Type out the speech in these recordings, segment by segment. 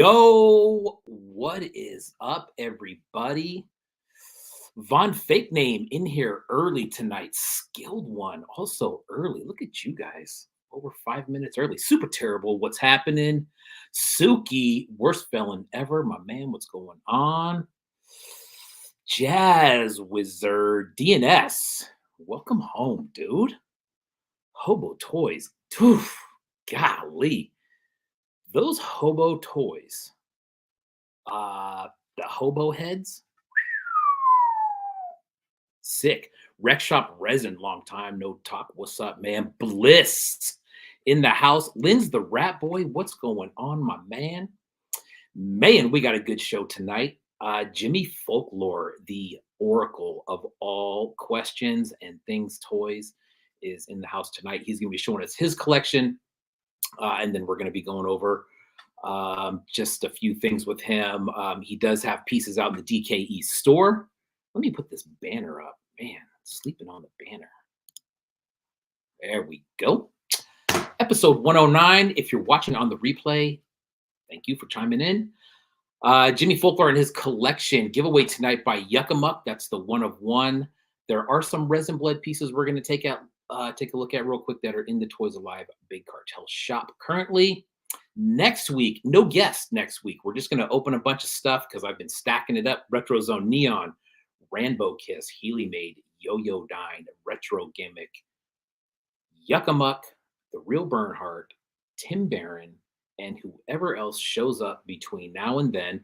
Yo, what is up, everybody? Von Fake Name in here early tonight. Skilled One also early. Look at you guys. Over 5 minutes early. Super terrible. What's happening? Suki, worst felon ever. My man, what's going on? Jazz Wizard DNS. Welcome home, dude. Hobo Toys. Toof. Golly. Those hobo toys. The hobo heads. Sick. Rec Shop Resin, long time no talk. What's up, man? Bliss in the house. Lynn's the rat boy. What's going on, my man? Man, we got a good show tonight. Jimmy Folklore, the oracle of all questions and things toys, is in the house tonight. He's going to be showing us his collection, and then we're going to be going over just a few things with him. He does have pieces out in the DKE store. Let me put this banner up. Man, sleeping on the banner. There we go. Episode 109. If you're watching on the replay, thank you for chiming in. Jimmy Folklore and his collection giveaway tonight by Yuckamuck. That's the one of one. There are some resin blood pieces we're going to take a look at real quick that are in the Toys Alive Big Cartel shop currently. Next week, no guest next week. We're just going to open a bunch of stuff because I've been stacking it up. Retro Zone Neon, Rainbow Kiss, Healy Made, Yo-Yo Dine, Retro Gimmick, Yuckamuck, The Real Bernhardt, Tim Barron, and whoever else shows up between now and then.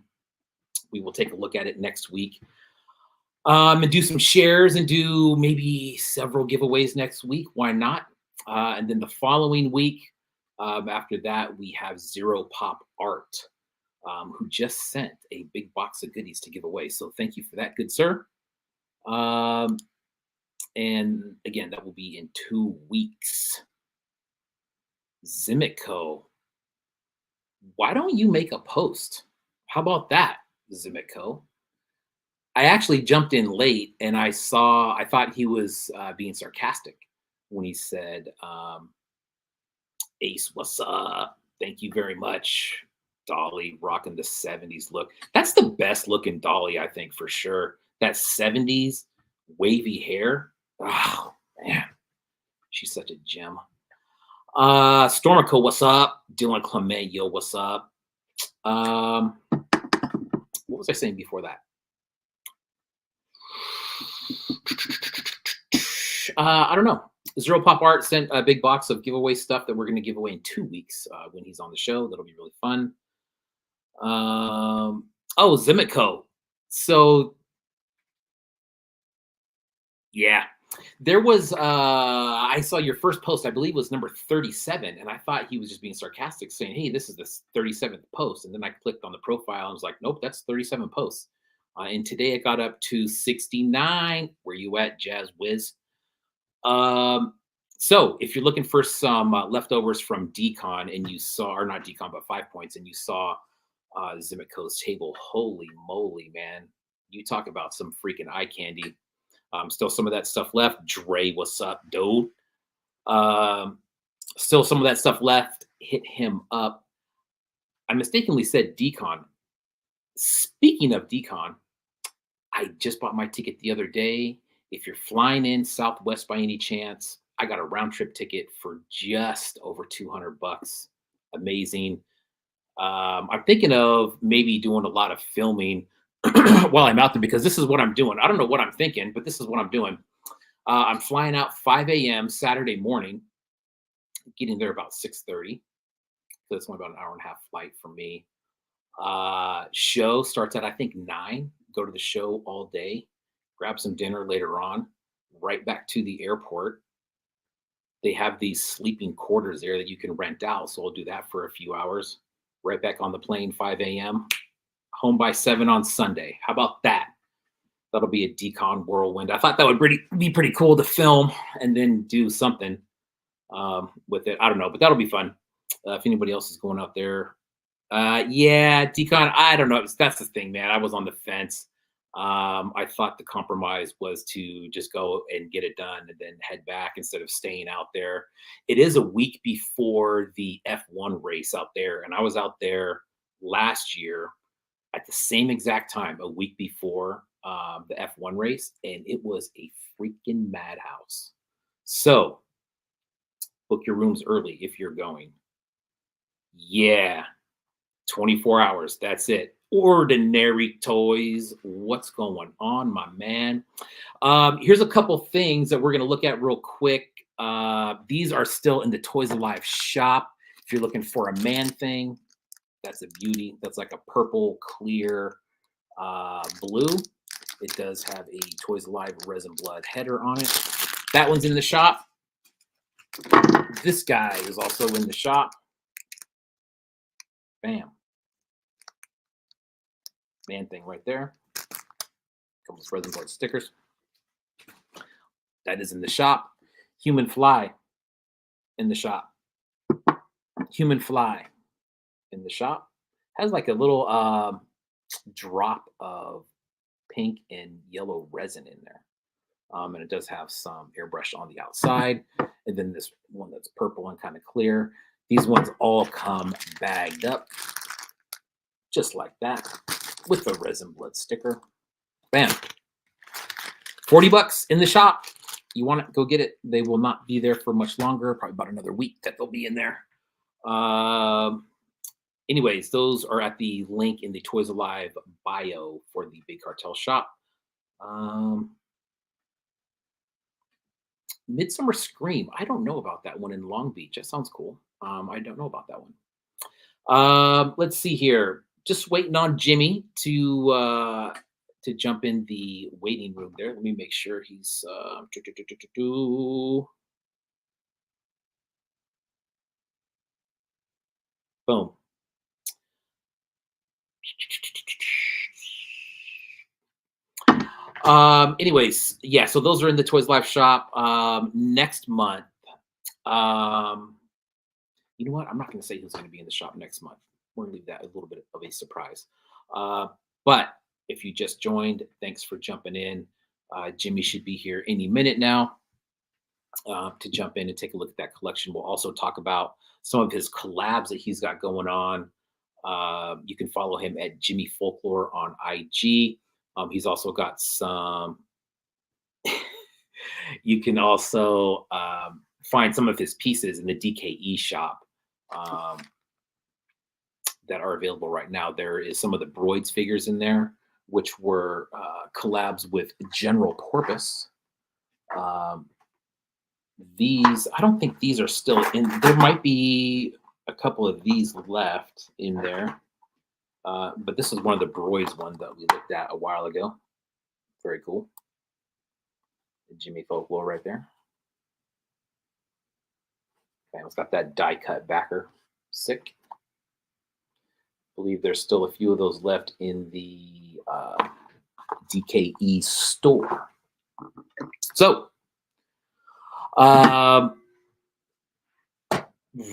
We will take a look at it next week. And do some shares and do maybe several giveaways next week. Why not? And then the following week, after that, we have Zero Pop Art, who just sent a big box of goodies to give away. So thank you for that, good sir. And again, that will be in 2 weeks. Zimico, why don't you make a post? How about that, Zimico? I actually jumped in late and I thought he was being sarcastic when he said, Ace, what's up? Thank you very much. Dolly rocking the 70s look. That's the best looking Dolly, I think, for sure. That 70s wavy hair. Oh, man. She's such a gem. Stormico, what's up? Dylan Clement, yo, what's up? What was I saying before that? I don't know. Zero Pop Art sent a big box of giveaway stuff that we're going to give away in 2 weeks when he's on the show. That'll be really fun. Oh, Zimico. So, yeah, there was, I saw your first post, I believe was number 37. And I thought he was just being sarcastic saying, hey, this is the 37th post. And then I clicked on the profile and was like, nope, that's 37 posts. And today it got up to 69. Where you at, Jazz Wiz? So if you're looking for some leftovers from Decon and you saw, or not Decon, but 5 Points, and you saw Zimico's table, holy moly, man. You talk about some freaking eye candy. Still some of that stuff left. Dre, what's up, dude? Still some of that stuff left. Hit him up. I mistakenly said Decon. Speaking of Decon, I just bought my ticket the other day. If you're flying in Southwest by any chance, I got a round trip ticket for just over $200. Amazing. I'm thinking of maybe doing a lot of filming while I'm out there because this is what I'm doing. I don't know what I'm thinking, but this is what I'm doing. I'm flying out 5 a.m. Saturday morning, getting there about 6:30. So it's only about an hour and a half flight for me. Show starts at, I think, 9. Go to the show all day, grab some dinner later on, right back to the airport. They have these sleeping quarters there that you can rent out. So I'll do that for a few hours. Right back on the plane, 5 a.m. Home by 7 on Sunday. How about that? That'll be a Decon whirlwind. I thought that would be pretty cool to film and then do something with it. I don't know, but that'll be fun. If anybody else is going out there. Yeah, Decon, I don't know. That's the thing, man. I was on the fence. I thought the compromise was to just go and get it done and then head back instead of staying out there. It is a week before the F1 race out there. And I was out there last year at the same exact time, a week before the F1 race, and it was a freaking madhouse. So book your rooms early if you're going. Yeah, 24 hours. That's it. Ordinary Toys. What's going on, my man? Here's a couple things that we're going to look at real quick. These are still in the Toys Alive shop. If you're looking for a man thing, that's a beauty. That's like a purple, clear blue. It does have a Toys Alive Resin Blood header on it. That one's in the shop. This guy is also in the shop. Bam. Man thing right there. Couple of Resin Blood stickers. That is in the shop. Human Fly in the shop. Human Fly in the shop. Has like a little drop of pink and yellow resin in there. And it does have some airbrush on the outside. And then this one that's purple and kind of clear. These ones all come bagged up just like that with the Resin Blood sticker. Bam. 40 bucks in the shop. You want it, go get it. They will not be there for much longer, probably about another week that they'll be in there. Anyways, those are at the link in the Toys Alive bio for the Big Cartel shop. Midsummer Scream. I don't know about that one in Long Beach. That sounds cool. I don't know about that one. Let's see here. Just waiting on Jimmy to jump in the waiting room there. Let me make sure he's boom. Anyways, yeah, so those are in the Toys Life shop. Next month, you know what? I'm not going to say who's going to be in the shop next month. We're going to leave that a little bit of a surprise. But if you just joined, thanks for jumping in. Jimmy should be here any minute now to jump in and take a look at that collection. We'll also talk about some of his collabs that he's got going on. You can follow him at Jimmy Folklore on IG. He's also got some. You can also find some of his pieces in the DKE shop that are available right now. There is some of the Broids figures in there, which were collabs with General Porpoise. These, I don't think these are still in. There might be a couple of these left in there. But this is one of the Broids ones that we looked at a while ago. Very cool. Jimmy Folklore right there. Okay, it's got that die cut backer. Sick. I believe there's still a few of those left in the DKE store. So,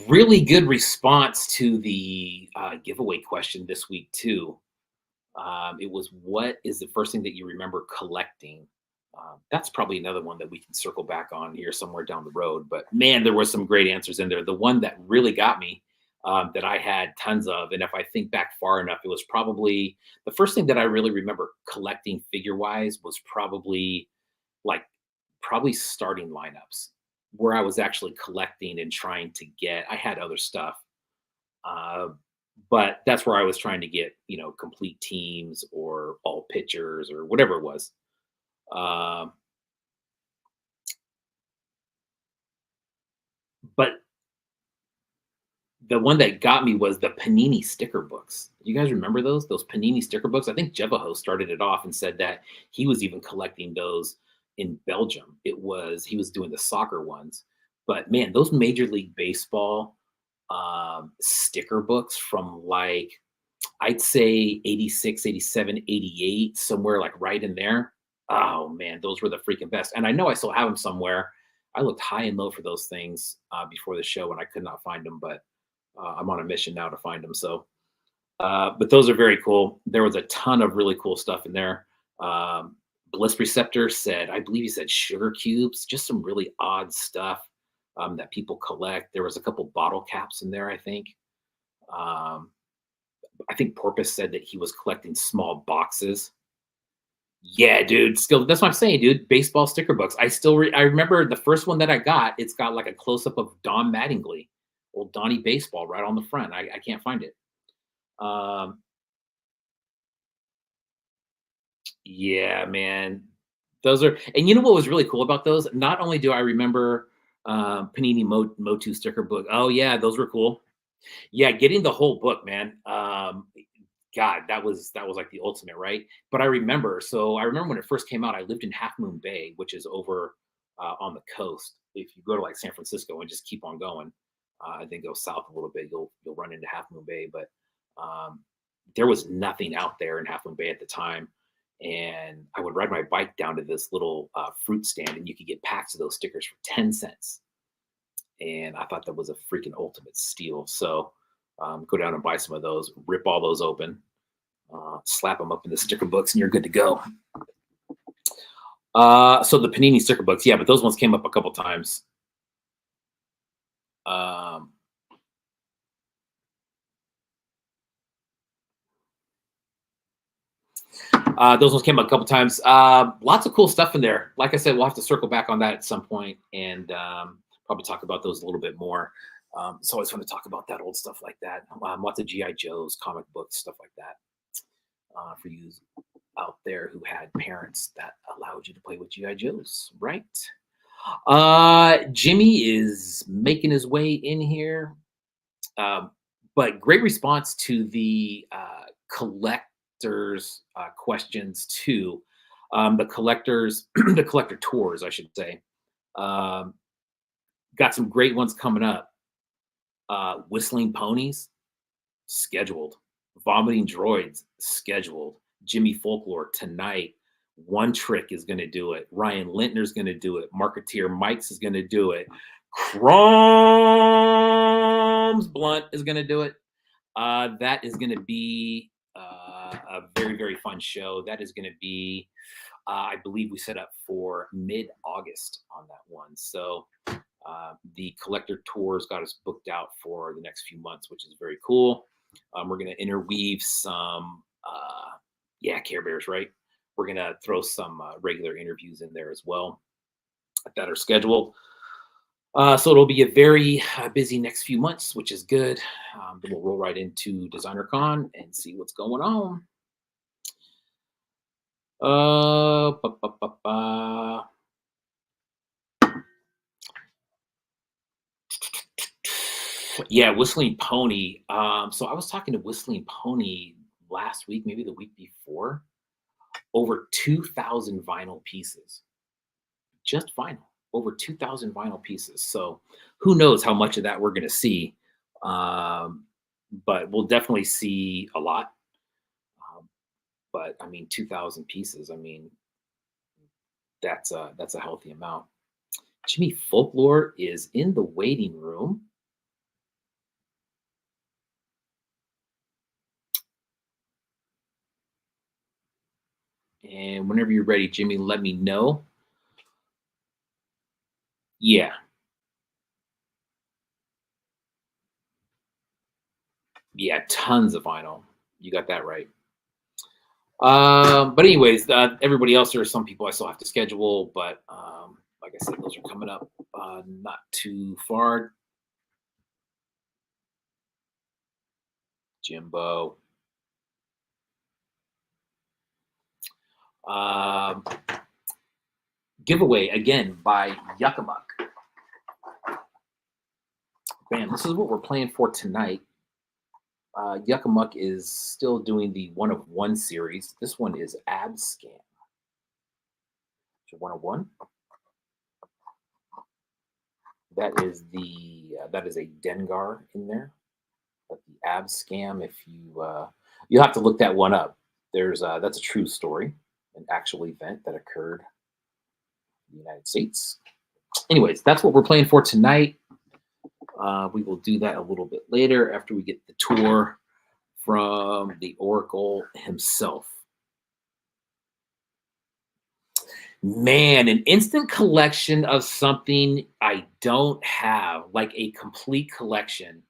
really good response to the giveaway question this week too. It was, what is the first thing that you remember collecting? That's probably another one that we can circle back on here somewhere down the road. But man, there were some great answers in there. The one that really got me, that I had tons of, and if I think back far enough, it was probably the first thing that I really remember collecting figure-wise was probably starting lineups, where I was actually collecting and trying to get. I had other stuff. But that's where I was trying to get, complete teams or all pitchers or whatever it was. But the one that got me was the Panini sticker books. You guys remember those? Those Panini sticker books? I think Jevaho started it off and said that he was even collecting those in Belgium. He was doing the soccer ones. But man, those Major League Baseball sticker books from I'd say 86, 87, 88, somewhere right in there. Oh man, those were the freaking best. And I know I still have them somewhere. I looked high and low for those things before the show and I could not find them, but I'm on a mission now to find them. So, but those are very cool. There was a ton of really cool stuff in there. Bliss Receptor said, I believe he said sugar cubes, just some really odd stuff that people collect. There was a couple bottle caps in there, I think. I think Porpoise said that he was collecting small boxes. Yeah, dude. Still, that's what I'm saying, dude. Baseball sticker books. I remember the first one that I got. It's got like a close up of Don Mattingly, old Donnie Baseball, right on the front. I can't find it. Um, yeah, man. Those are, and you know what was really cool about those? Not only do I remember Panini Motu sticker book. Oh yeah, those were cool. Yeah, getting the whole book, man. God, that was like the ultimate, right? But I remember when it first came out, I lived in Half Moon Bay, which is over on the coast. If you go to like San Francisco and just keep on going, and then go south a little bit, you'll run into Half Moon Bay. But um, there was nothing out there in Half Moon Bay at the time, and I would ride my bike down to this little fruit stand, and you could get packs of those stickers for 10 cents, and I thought that was a freaking ultimate steal. So go down and buy some of those, rip all those open, slap them up in the sticker books, and you're good to go. So the Panini sticker books, yeah, but those ones came up a couple times. Um, those ones came up a couple times. Lots of cool stuff in there. Like I said, we'll have to circle back on that at some point and probably talk about those a little bit more. It's always fun to talk about that old stuff like that. Lots of GI Joes, comic books, stuff like that. For you out there who had parents that allowed you to play with GI Joes, right? Jimmy is making his way in here. But great response to the collectors questions too. The collectors, the collector tours, I should say. Um, got some great ones coming up. Whistling Ponies, scheduled. Vomiting Droids, scheduled. Jimmy Folklore tonight. One Trick is going to do it. Ryan Lintner's going to do it. Marketeer Mike's is going to do it. Crumbs Blunt is going to do it. That is going to be a very, very fun show. That is going to be, I believe we set up for mid-August on that one. So the collector tours got us booked out for the next few months, which is very cool. We're going to interweave some, Care Bears, right? We're going to throw some regular interviews in there as well that are scheduled. So it'll be a very busy next few months, which is good. Then we'll roll right into Designer Con and see what's going on. Ba, ba, ba, ba. Yeah, Whistling Pony. So I was talking to Whistling Pony last week, maybe the week before. Over 2,000 vinyl pieces, just vinyl. Over 2,000 vinyl pieces. So who knows how much of that we're going to see. But we'll definitely see a lot. But I mean, 2,000 pieces. I mean, that's a healthy amount. Jimmy Folklore is in the waiting room. And whenever you're ready, Jimmy, let me know. Yeah. Yeah, tons of vinyl. You got that right. But anyways, everybody else, there are some people I still have to schedule, but like I said, those are coming up not too far. Jimbo. Giveaway again by Yuckamuck. Man, this is what we're playing for tonight. Yuckamuck is still doing the 1 of 1 series. This one is Ab Scam. 1 of 1. That is a Dengar in there. But the Ab Scam, if you have to look that one up. That's a true story, an actual event that occurred in the United States. Anyways, that's what we're playing for tonight. We will do that a little bit later after we get the tour from the Oracle himself. Man, an instant collection of something I don't have, like a complete collection.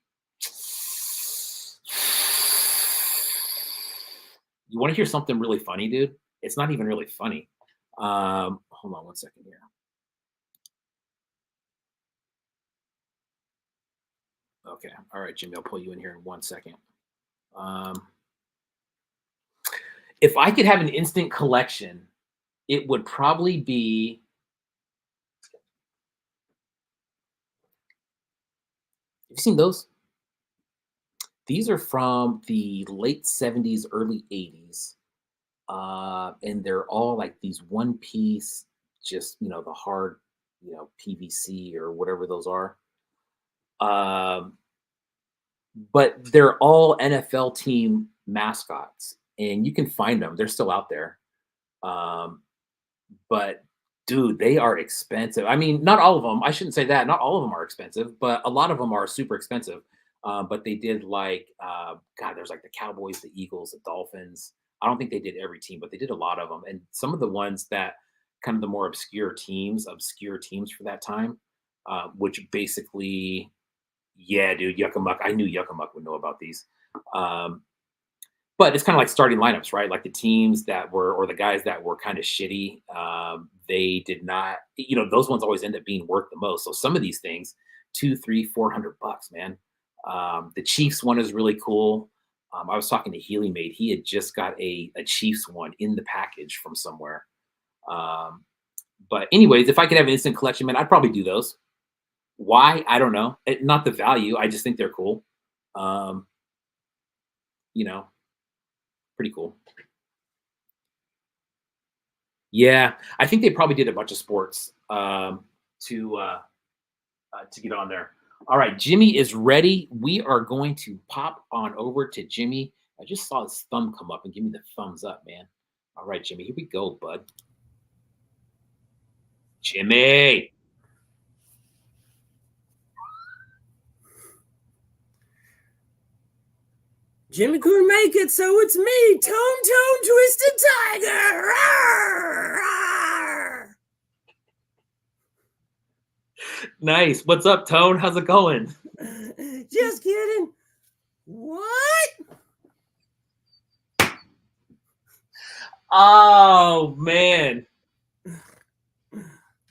You want to hear something really funny, dude? It's not even really funny. Hold on one second here. Okay. All right, Jimmy, I'll pull you in here in 1 second. Um, if I could have an instant collection, it would probably be. Have you seen those? These are from the late 70s, early 80s. And they're all like these one piece, just, the hard, PVC or whatever those are. Um, but they're all NFL team mascots, and you can find them. They're still out there. Um, but dude, they are expensive. I mean, not all of them. I shouldn't say that. Not all of them are expensive, but a lot of them are super expensive. But they did like, God, there's like the Cowboys, the Eagles, the Dolphins. I don't think they did every team, but they did a lot of them. And some of the ones that kind of the more obscure teams for that time, which basically, yeah, dude, Yuckamuck. I knew Yuckamuck would know about these. Um, but it's kind of like starting lineups, right? Like the teams that were, or the guys that were kind of shitty, they did not, those ones always end up being worth the most. So some of these things, two, three, $400, man. The Chiefs one is really cool. I was talking to Healy Made. He had just got a Chiefs one in the package from somewhere. Um, but anyways, if I could have an instant collection, man, I'd probably do those. Why? I don't know. Not the value. I just think they're cool. Um, you know, pretty cool. Yeah, I think they probably did a bunch of sports to get on there. All right, Jimmy is ready. We are going to pop on over to Jimmy. I just saw his thumb come up and give me the thumbs up, man. All right, Jimmy, here we go, bud. Jimmy. Jimmy couldn't make it, so it's me, Tone Twisted Tiger. Rawr, rawr. Nice. What's up, Tone? How's it going? Just kidding. What? Oh, man.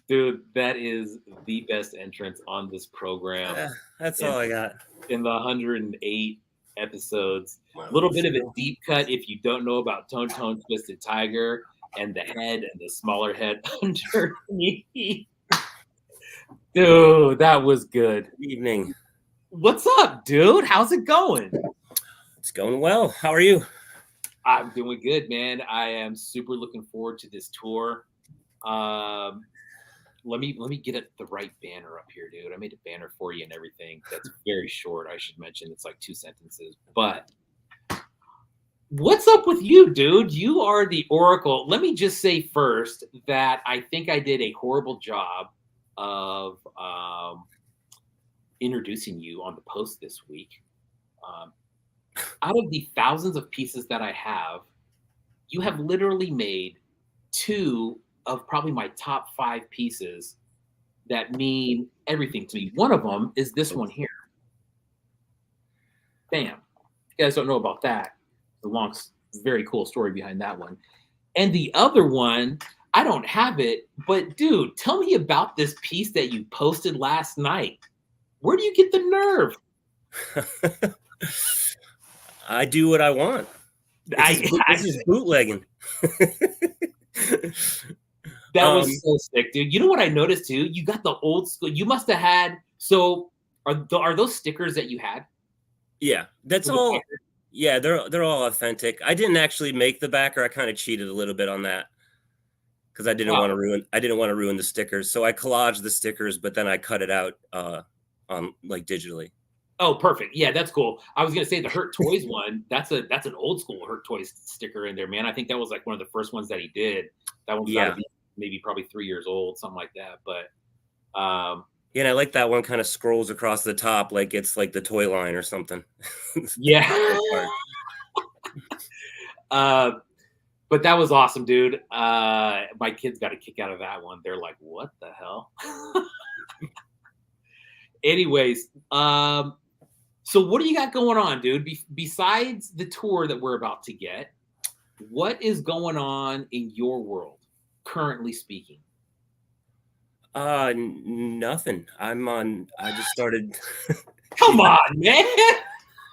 Dude, that is the best entrance on this program. That's all I got. In the 108 episodes. A little bit of a deep cut if you don't know about Tone Twisted Tiger and the head and the smaller head underneath. Dude, that was good. Good evening. What's up, dude? How's it going? It's going well. How are you? I'm doing good, man. I am super looking forward to this tour. Let me get the right banner up here, dude. I made a banner for you and everything. That's very short. I should mention it's like 2 sentences. But what's up with you, dude? You are the oracle. Let me just say first that I think I did a horrible job of introducing you on the post this week. Out of the thousands of pieces that I have, you have literally made 2 of probably my top 5 pieces that mean everything to me. One of them is this one here. Bam. You guys don't know about that. The long, very cool story behind that one. And the other one, I don't have it, but dude, tell me about this piece that you posted last night. Where do you get the nerve? I do what I want. This is bootlegging. That was so sick, dude. You know what I noticed too? You got the old school. You must have had. So are those stickers that you had? Yeah, that's all. Yeah, they're all authentic. I didn't actually make the backer. I kind of cheated a little bit on that because I didn't want to ruin. I didn't want to ruin the stickers, so I collaged the stickers, but then I cut it out on like digitally. Oh, perfect. Yeah, that's cool. I was gonna say the Hurt Toys one. That's an old school Hurt Toys sticker in there, man. I think that was like one of the first ones that he did. That one's gotta be maybe probably 3 years old, something like that. But yeah, and I like that one kind of scrolls across the top like it's like the toy line or something. Yeah. But that was awesome, dude. My kids got a kick out of that one. They're like, what the hell? Anyways, so what do you got going on, dude? Besides the tour that we're about to get, What is going on in your world, currently speaking? Nothing. I just started. Come on, man.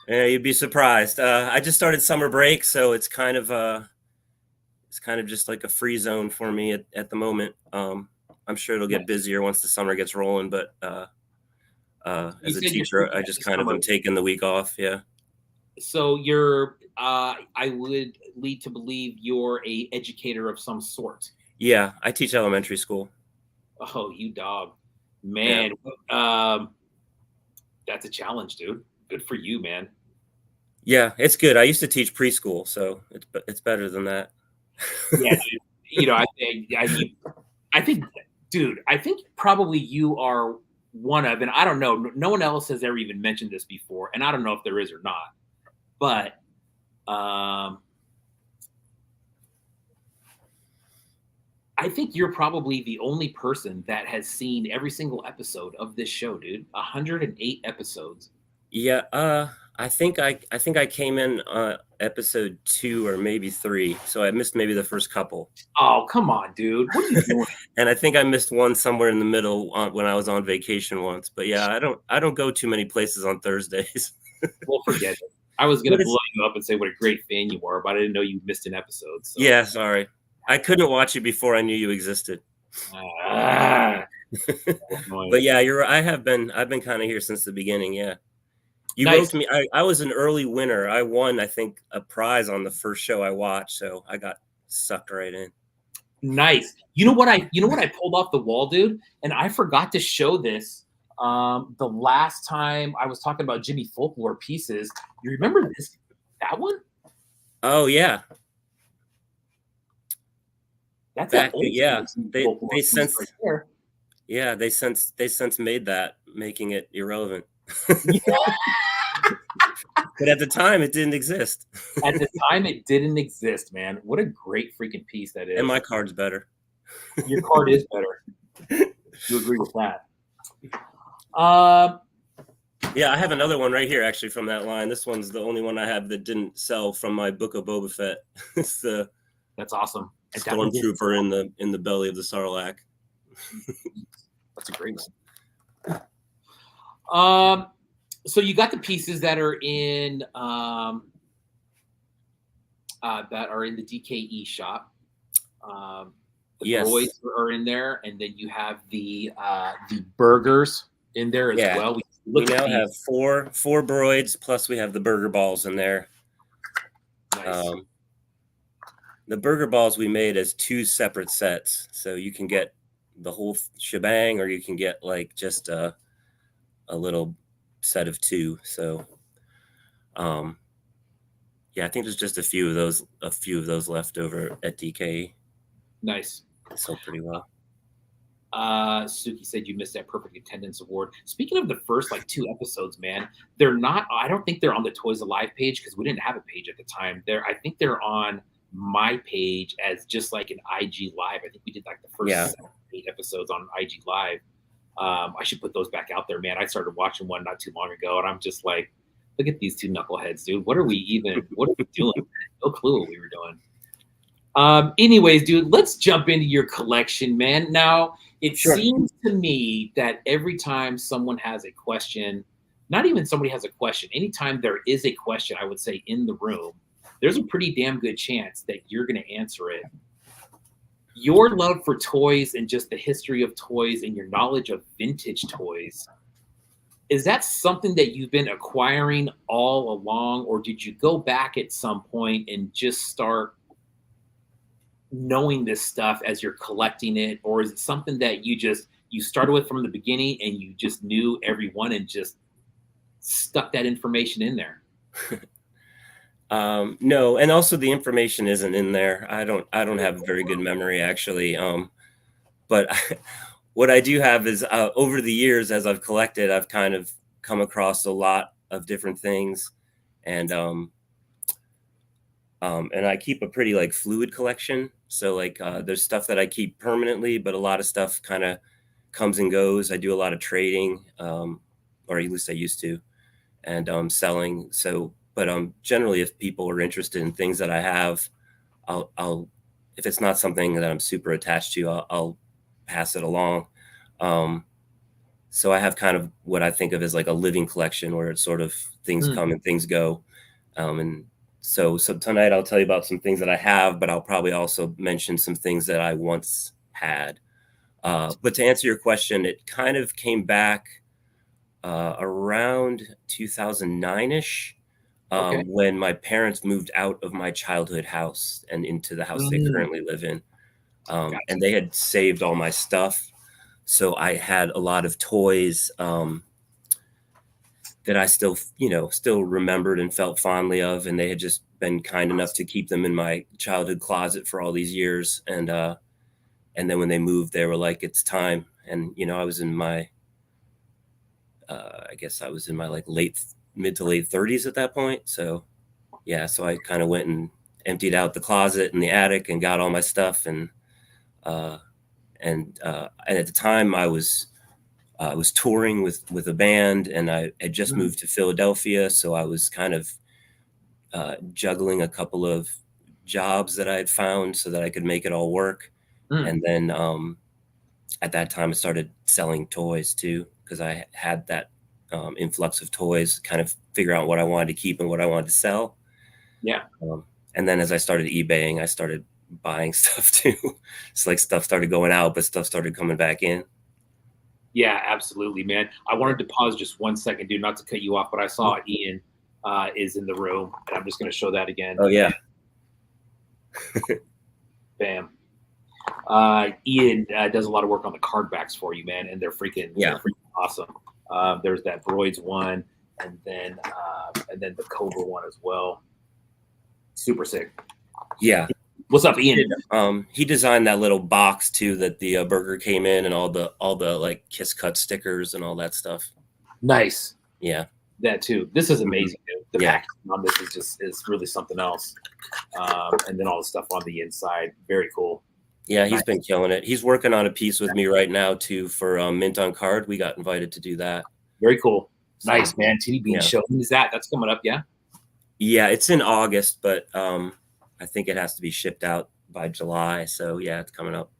Yeah, you'd be surprised. I just started summer break, so it's kind of just like a free zone for me at the moment. I'm sure it'll get busier once the summer gets rolling, but You as a said you're teacher, speaking I at just the kind of summer. am taking the week off. Yeah. So I would lead to believe you're a educator of some sort. Yeah, I teach elementary school. Oh, you dog, Yeah. man. That's a challenge, dude. Good for you, man. Yeah, it's good. I used to teach preschool, so it's better than that. Yeah, dude. I think, dude. I think probably you are one of, and I don't know. No one else has ever even mentioned this before, and I don't know if there is or not. But I think you're probably the only person that has seen every single episode of this show, dude. 108 episodes. Yeah, I think I came in episode 2 or maybe 3, so I missed maybe the first couple. Oh, come on, dude. What are you doing? And I think I missed one somewhere in the middle when I was on vacation once. But yeah, I don't go too many places on Thursdays. Well, forget it. I was gonna But blow it's you up and say what a great fan you are, but I didn't know you missed an episode. So, yeah, sorry. I couldn't watch it before I knew you existed. ah, But yeah, I've been kind of here since the beginning, yeah. You nice, roped me. I was an early winner. I won, I think, a prize on the first show I watched, so I got sucked right in. nice. You know what I pulled off the wall, dude, and I forgot to show this. The last time I was talking about Jimmy Folklore pieces, you remember this? That one? Oh yeah. That's an Back old yeah. school Jimmy They Folklore they piece since right there. yeah, they since made that, making it irrelevant. But at the time it didn't exist. At the time, it didn't exist, man. What a great freaking piece that And my is. card's better. Your card is better. You agree with that? Um, Yeah, I have another one right here actually from that line. This one's the only one I have that didn't sell from my Book of Boba Fett. It's the that's awesome. And that one did. stormtrooper in the belly of the Sarlacc. That's a great one. So you got the pieces that are in the DKE shop. The Yes. droids are in there, and then you have the burgers in there as Yeah. well. We now have four broids, plus we have the burger balls in there. Nice. The burger balls we made as 2 separate sets, so you can get the whole shebang, or you can get like just a little set of 2. So, yeah, I think there's just a few of those left over at DKE. Nice. Sold pretty well. Suki said you missed that perfect attendance award. Speaking of the first 2 episodes, man, they're not. I don't think they're on the Toys Alive page because we didn't have a page at the time. I think they're on my page as just like an IG Live. I think we did like the first 7, 8 episodes on IG Live. I should put those back out there, man. I started watching one not too long ago, and I'm just like, look at these 2 knuckleheads, dude. What are we doing? No clue what we were doing. Anyways, dude, let's jump into your collection, man. Now, it seems to me that every time someone has a question, not even somebody has a question, anytime there is a question, I would say in the room, there's a pretty damn good chance that you're going to answer it. Your love for toys and just the history of toys and your knowledge of vintage toys, is that something that you've been acquiring all along, or did you go back at some point and just start knowing this stuff as you're collecting it, or is it something that you started with from the beginning and you just knew everyone and just stuck that information in there? No, and also the information isn't in there. I don't have a very good memory actually. But what I do have is over the years as I've collected, I've kind of come across a lot of different things, and I keep a pretty fluid collection. So there's stuff that I keep permanently, but a lot of stuff kind of comes and goes. I do a lot of trading, or at least I used to, and selling. So, but generally, if people are interested in things that I have, I'll if it's not something that I'm super attached to, I'll pass it along. So I have kind of what I think of as like a living collection, where it's sort of things Mm, come and things go. And so tonight I'll tell you about some things that I have, but I'll probably also mention some things that I once had. But to answer your question, it kind of came back around 2009-ish, okay. when my parents moved out of my childhood house and into the house they Mm, currently live in. And gotcha. they had saved all my stuff. So I had a lot of toys that I still, still remembered and felt fondly of. And they had just been kind enough to keep them in my childhood closet for all these years. And then when they moved, they were like, it's time. And, I was in my, I guess I was in my like mid to late 30s at that point. So yeah, so I kind of went and emptied out the closet and the attic and got all my stuff. Uh, and at the time I was touring with a band, and I had just Mm, moved to Philadelphia, so I was kind of juggling a couple of jobs that I had found so that I could make it all work. mm, And then at that time, I started selling toys too, because I had that influx of toys, kind of figure out what I wanted to keep and what I wanted to sell. yeah. Um, and then as I started eBaying, I started buying stuff too. It's like stuff started going out, but stuff started coming back in. Yeah, absolutely, man. I Yeah. wanted to pause just 1 second, dude, not to cut you off, but I Mhm. saw Ian is in the room, and I'm just going to show that again. Oh yeah. Bam. Ian does a lot of work on the card backs for you, man, and they're Yeah. freaking awesome. There's that Broids one, and then the Cobra one as well. Super sick. Yeah. What's up, Ian? He designed that little box too that the burger came in, and all the like Kiss Cut stickers and all that stuff. Nice. Yeah. That too. This is Mhm. amazing, dude. The Yeah. packaging on this is really something else. And then all the stuff on the inside, very cool. Yeah, he's Nice. been killing it. He's working on a piece with me right now too for Mint on Card. We got invited to do that. Very cool. So Nice, man. TD Bean yeah. Show. When is that? That's coming up, yeah? Yeah, it's in August, but I think it has to be shipped out by July. So yeah, it's coming up.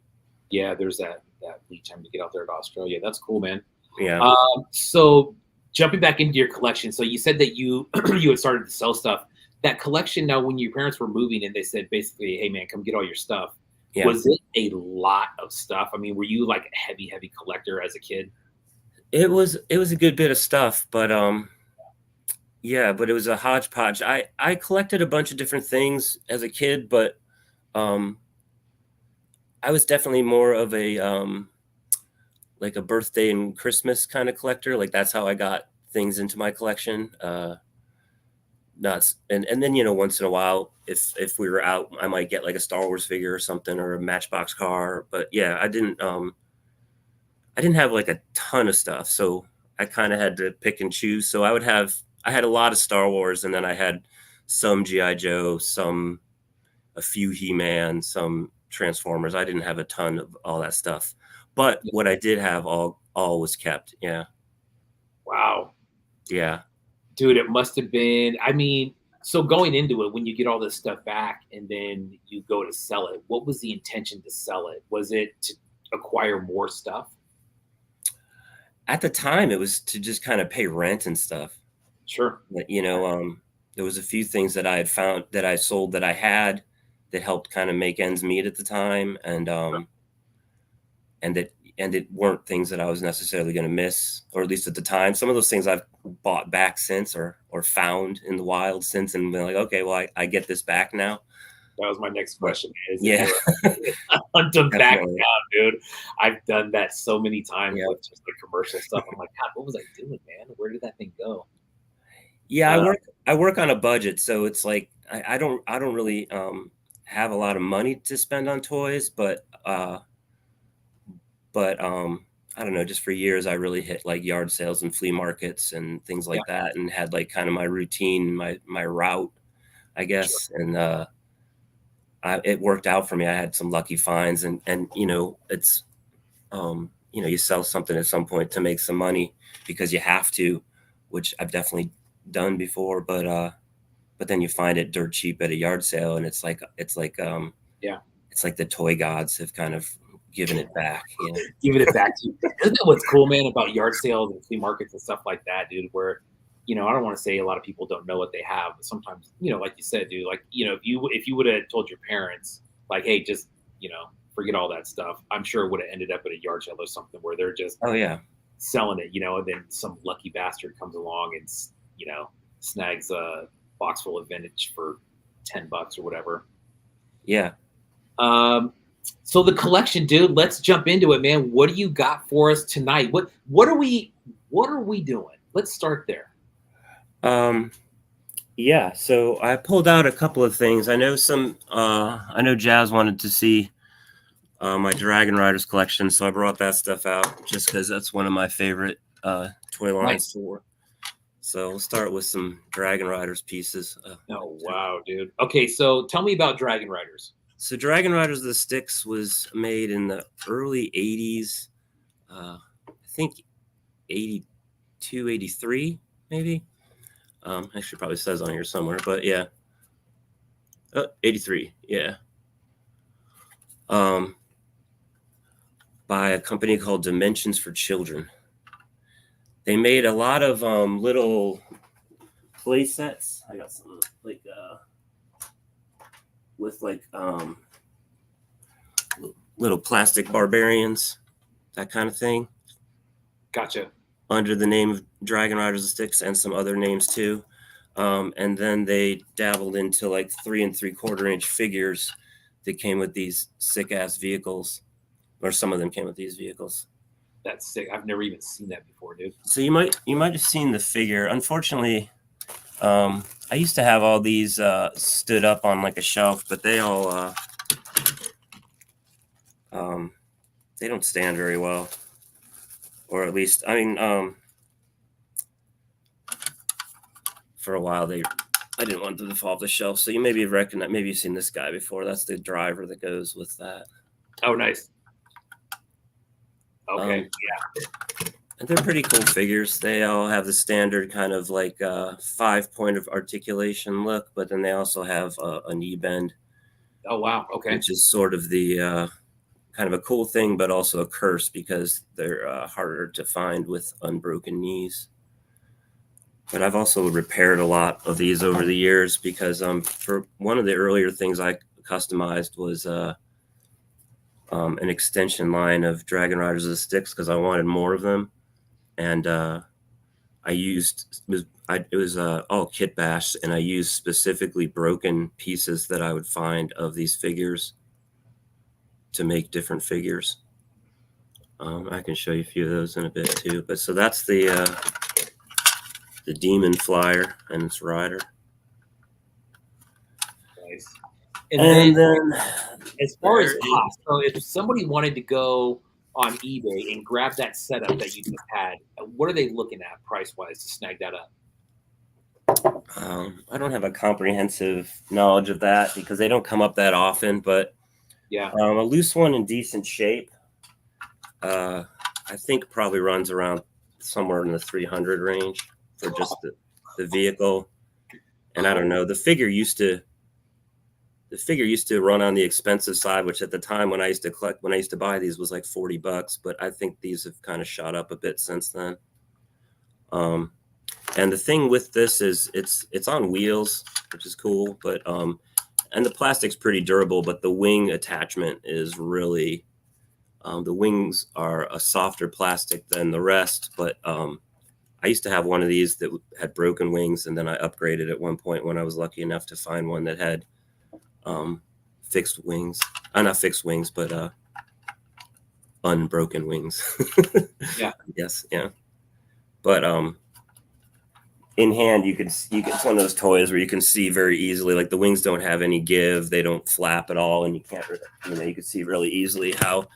Yeah, there's that lead time to get out there to Australia. That's cool, man. Yeah. So jumping back into your collection, so you said that you you had started to sell stuff. That collection now, when your parents were moving and they said basically, "Hey, man, come get all your stuff." Yeah. Was it a lot of stuff? I mean, were you like a heavy collector as a kid? It was a good bit of stuff, but yeah, but it was a hodgepodge. I collected a bunch of different things as a kid, but um I was definitely more of a like a birthday and Christmas kind of collector. Like that's how I got things into my collection. Not and then once in a while, if we were out, I might get like a Star Wars figure or something or a Matchbox car. But yeah, I didn't have like a ton of stuff, so I kind of had to pick and choose. So I had a lot of Star Wars, and then I had some GI Joe, a few He-Man, some Transformers. I didn't have a ton of all that stuff, but what I did have all was kept. Yeah, Wow. yeah. Dude, it must have been. I mean, so going into it, when you get all this stuff back and then you go to sell it, what was the intention to sell it? Was it to acquire more stuff? At the time, it was to just kind of pay rent and stuff. Sure. But, there was a few things that I had found that I sold that I had that helped kind of make ends meet at the time, and it weren't things that I was necessarily going to miss, or at least at the time. Some of those things I've bought back since, or found in the wild since, and been like, okay, well, I get this back now. That was my next But question. Is if yeah, you're hunt them back definitely. down, dude. I've done that so many times Yeah, with just the commercial stuff. I'm like, God, what was I doing, man? Where did that thing go? yeah. Uh, I work on a budget, so it's like I don't really have a lot of money to spend on toys, but I don't know. Just for years, I really hit like yard sales and flea markets and things yeah, like that, and had like kind of my routine, my route, I sure. guess, and it worked out for me. I had some lucky finds, and it's you sell something at some point to make some money because you have to, which I've definitely done before. but then you find it dirt cheap at a yard sale, and it's like Yeah. it's like the toy gods have kind of given it back. You know? Giving it back to you. Isn't that what's cool, man, about yard sales and flea markets and stuff like that, dude? Where, I don't want to say a lot of people don't know what they have, but sometimes, like you said, dude, like, if you would have told your parents, like, hey, just, forget all that stuff, I'm sure it would have ended up at a yard sale or something where they're just Oh yeah, selling it, and then some lucky bastard comes along and, snags a box full of vintage for $10 or whatever. yeah. So the collection, dude, let's jump into it, man. What do you got for us tonight? What are we doing? Let's start there. Yeah, so I pulled out a couple of things. I know Jazz wanted to see my Dragon Riders collection, so I brought that stuff out just because that's one of my favorite toy lines. Nice. So we'll start with some Dragon Riders pieces. Oh, wow, dude. Okay, so tell me about Dragon Riders. So Dragon Riders of the Styx was made in the early 80s. I think 82, 83, maybe. Actually probably says on here somewhere, but yeah. 83, yeah. By a company called Dimensions for Children. They made a lot of little play sets. I got some like with like little plastic barbarians, that kind of thing. Gotcha. Under the name of Dragon Riders of the Styx and some other names too. And then they dabbled into like 3 3/4 inch figures that came with these sick ass vehicles, or some of them came with these vehicles. That's sick. I've never even seen that before, dude. So you might have seen the figure. Unfortunately, I used to have all these stood up on like a shelf, but they all they don't stand very well, or at least for a while I didn't want them to fall off the shelf. So you maybe recognize, maybe you've seen this guy before. That's the driver that goes with that. Oh, nice. Okay, yeah. And they're pretty cool figures. They all have the standard kind of like 5-point of articulation look, but then they also have a knee bend. Oh, wow. Okay. Which is sort of the kind of a cool thing, but also a curse because they're harder to find with unbroken knees. But I've also repaired a lot of these over the years because for one of the earlier things I customized was an extension line of Dragon Riders of the Styx because I wanted more of them. And I used, it was all kit bash, and I used specifically broken pieces that I would find of these figures to make different figures. I can show you a few of those in a bit too. But so that's the Demon Flyer and its rider. Nice. And then as far as cost, so if somebody wanted to go on eBay and grab that setup that you just had, what are they looking at price-wise to snag that up? I don't have a comprehensive knowledge of that because they don't come up that often, but yeah, a loose one in decent shape, I think probably runs around somewhere in the 300 range for just the vehicle. And I don't know, the figure used to run on the expensive side, which at the time when I used to buy these was like $40, but I think these have kind of shot up a bit since then. And the thing with this is it's on wheels, which is cool, but and the plastic's pretty durable, but the wing attachment is really the wings are a softer plastic than the rest, but I used to have one of these that had broken wings, and then I upgraded at one point when I was lucky enough to find one that had fixed wings. Not fixed wings, but unbroken wings. Yeah. Yes, yeah. But in hand, it's one of those toys where you can see very easily, like the wings don't have any give, they don't flap at all, and you can't, you can see really easily how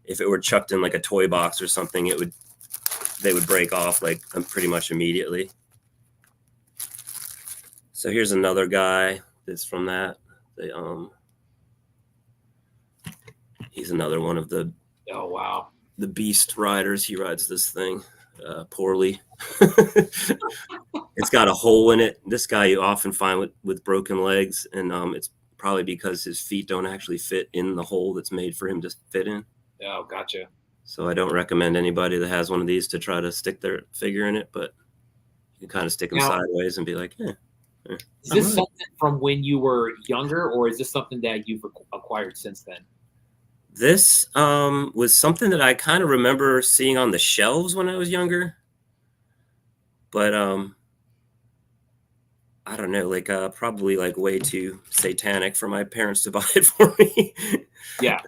if it were chucked in like a toy box or something, they would break off like pretty much immediately. So here's another guy that's from that. He's another one of the the beast riders. He rides this thing poorly. It's got a hole in it. This guy you often find with broken legs, and it's probably because his feet don't actually fit in the hole that's made for him to fit in. Oh, gotcha. So I don't recommend anybody that has one of these to try to stick their figure in it, but you can kind of stick them Now, sideways and be like, is I'm this right. something from when you were younger, or is this something that you've acquired since then? This was something that I kind of remember seeing on the shelves when I was younger, but I don't know, like probably like way too satanic for my parents to buy it for me. Yeah.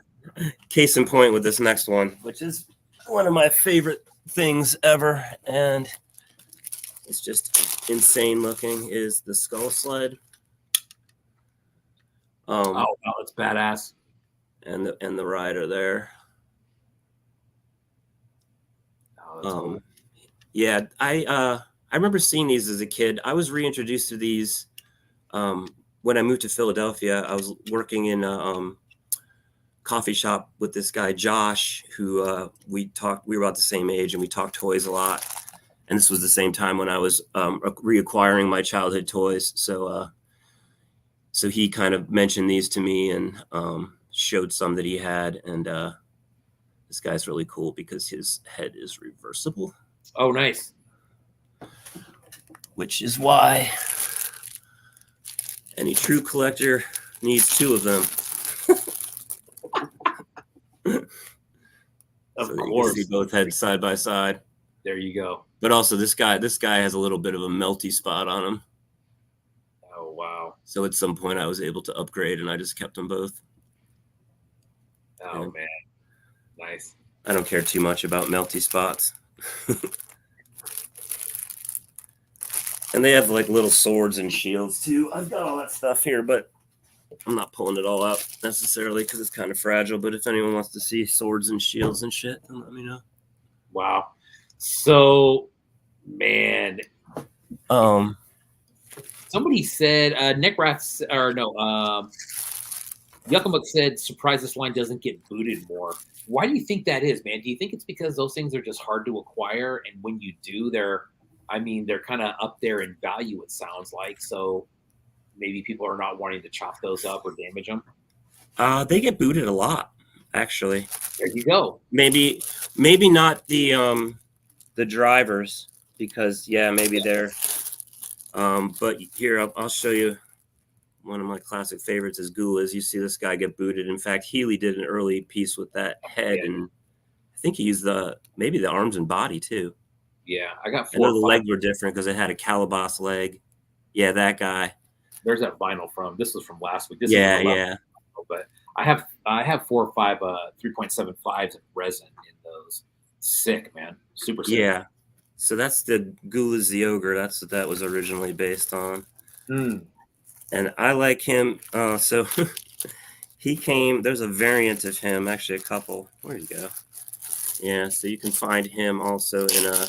Case in point with this next one, which is one of my favorite things ever, and it's just insane looking, is the skull sled. Oh, wow, it's badass. And the rider there. Oh, that's cool. Yeah, I remember seeing these as a kid. I was reintroduced to these when I moved to Philadelphia. I was working in a coffee shop with this guy Josh, who we were about the same age, and we talked toys a lot. And this was the same time when I was reacquiring my childhood toys. So he kind of mentioned these to me and showed some that he had. And this guy's really cool because his head is reversible. Oh, nice. Which is why any true collector needs two of them. Of so course. you see both heads side by side. There you go. But also this guy has a little bit of a melty spot on him. Oh, wow. So at some point I was able to upgrade and I just kept them both. Oh, man. Nice. I don't care too much about melty spots. And they have like little swords and shields too. I've got all that stuff here, but I'm not pulling it all out necessarily because it's kind of fragile. But if anyone wants to see swords and shields and shit, then let me know. Wow. So, man. Somebody said Neckrath, or no, Yuckamuk said, surprised this line doesn't get booted more. Why do you think that is, man? Do you think it's because those things are just hard to acquire, and when you do, they're kind of up there in value, it sounds like. So maybe people are not wanting to chop those up or damage them. They get booted a lot, actually. There you go. Maybe not the drivers, because maybe they're but here I'll show you one of my classic favorites is Gula's. You see this guy get booted. In fact, Healy did an early piece with that head, and I think he used maybe the arms and body too. Yeah, I got 4. I know the legs were different because it had a Calabas leg. Yeah, that guy. There's that vinyl from. This was from last week. This yeah. Vinyl, but I have 4 or 5 3.75s in resin in those. Sick, man. Super sick. Yeah. So that's the Gula's the Ogre. That's what that was originally based on. And I like him. So he came. There's a variant of him, actually a couple. Where'd he go? Yeah. So you can find him also in a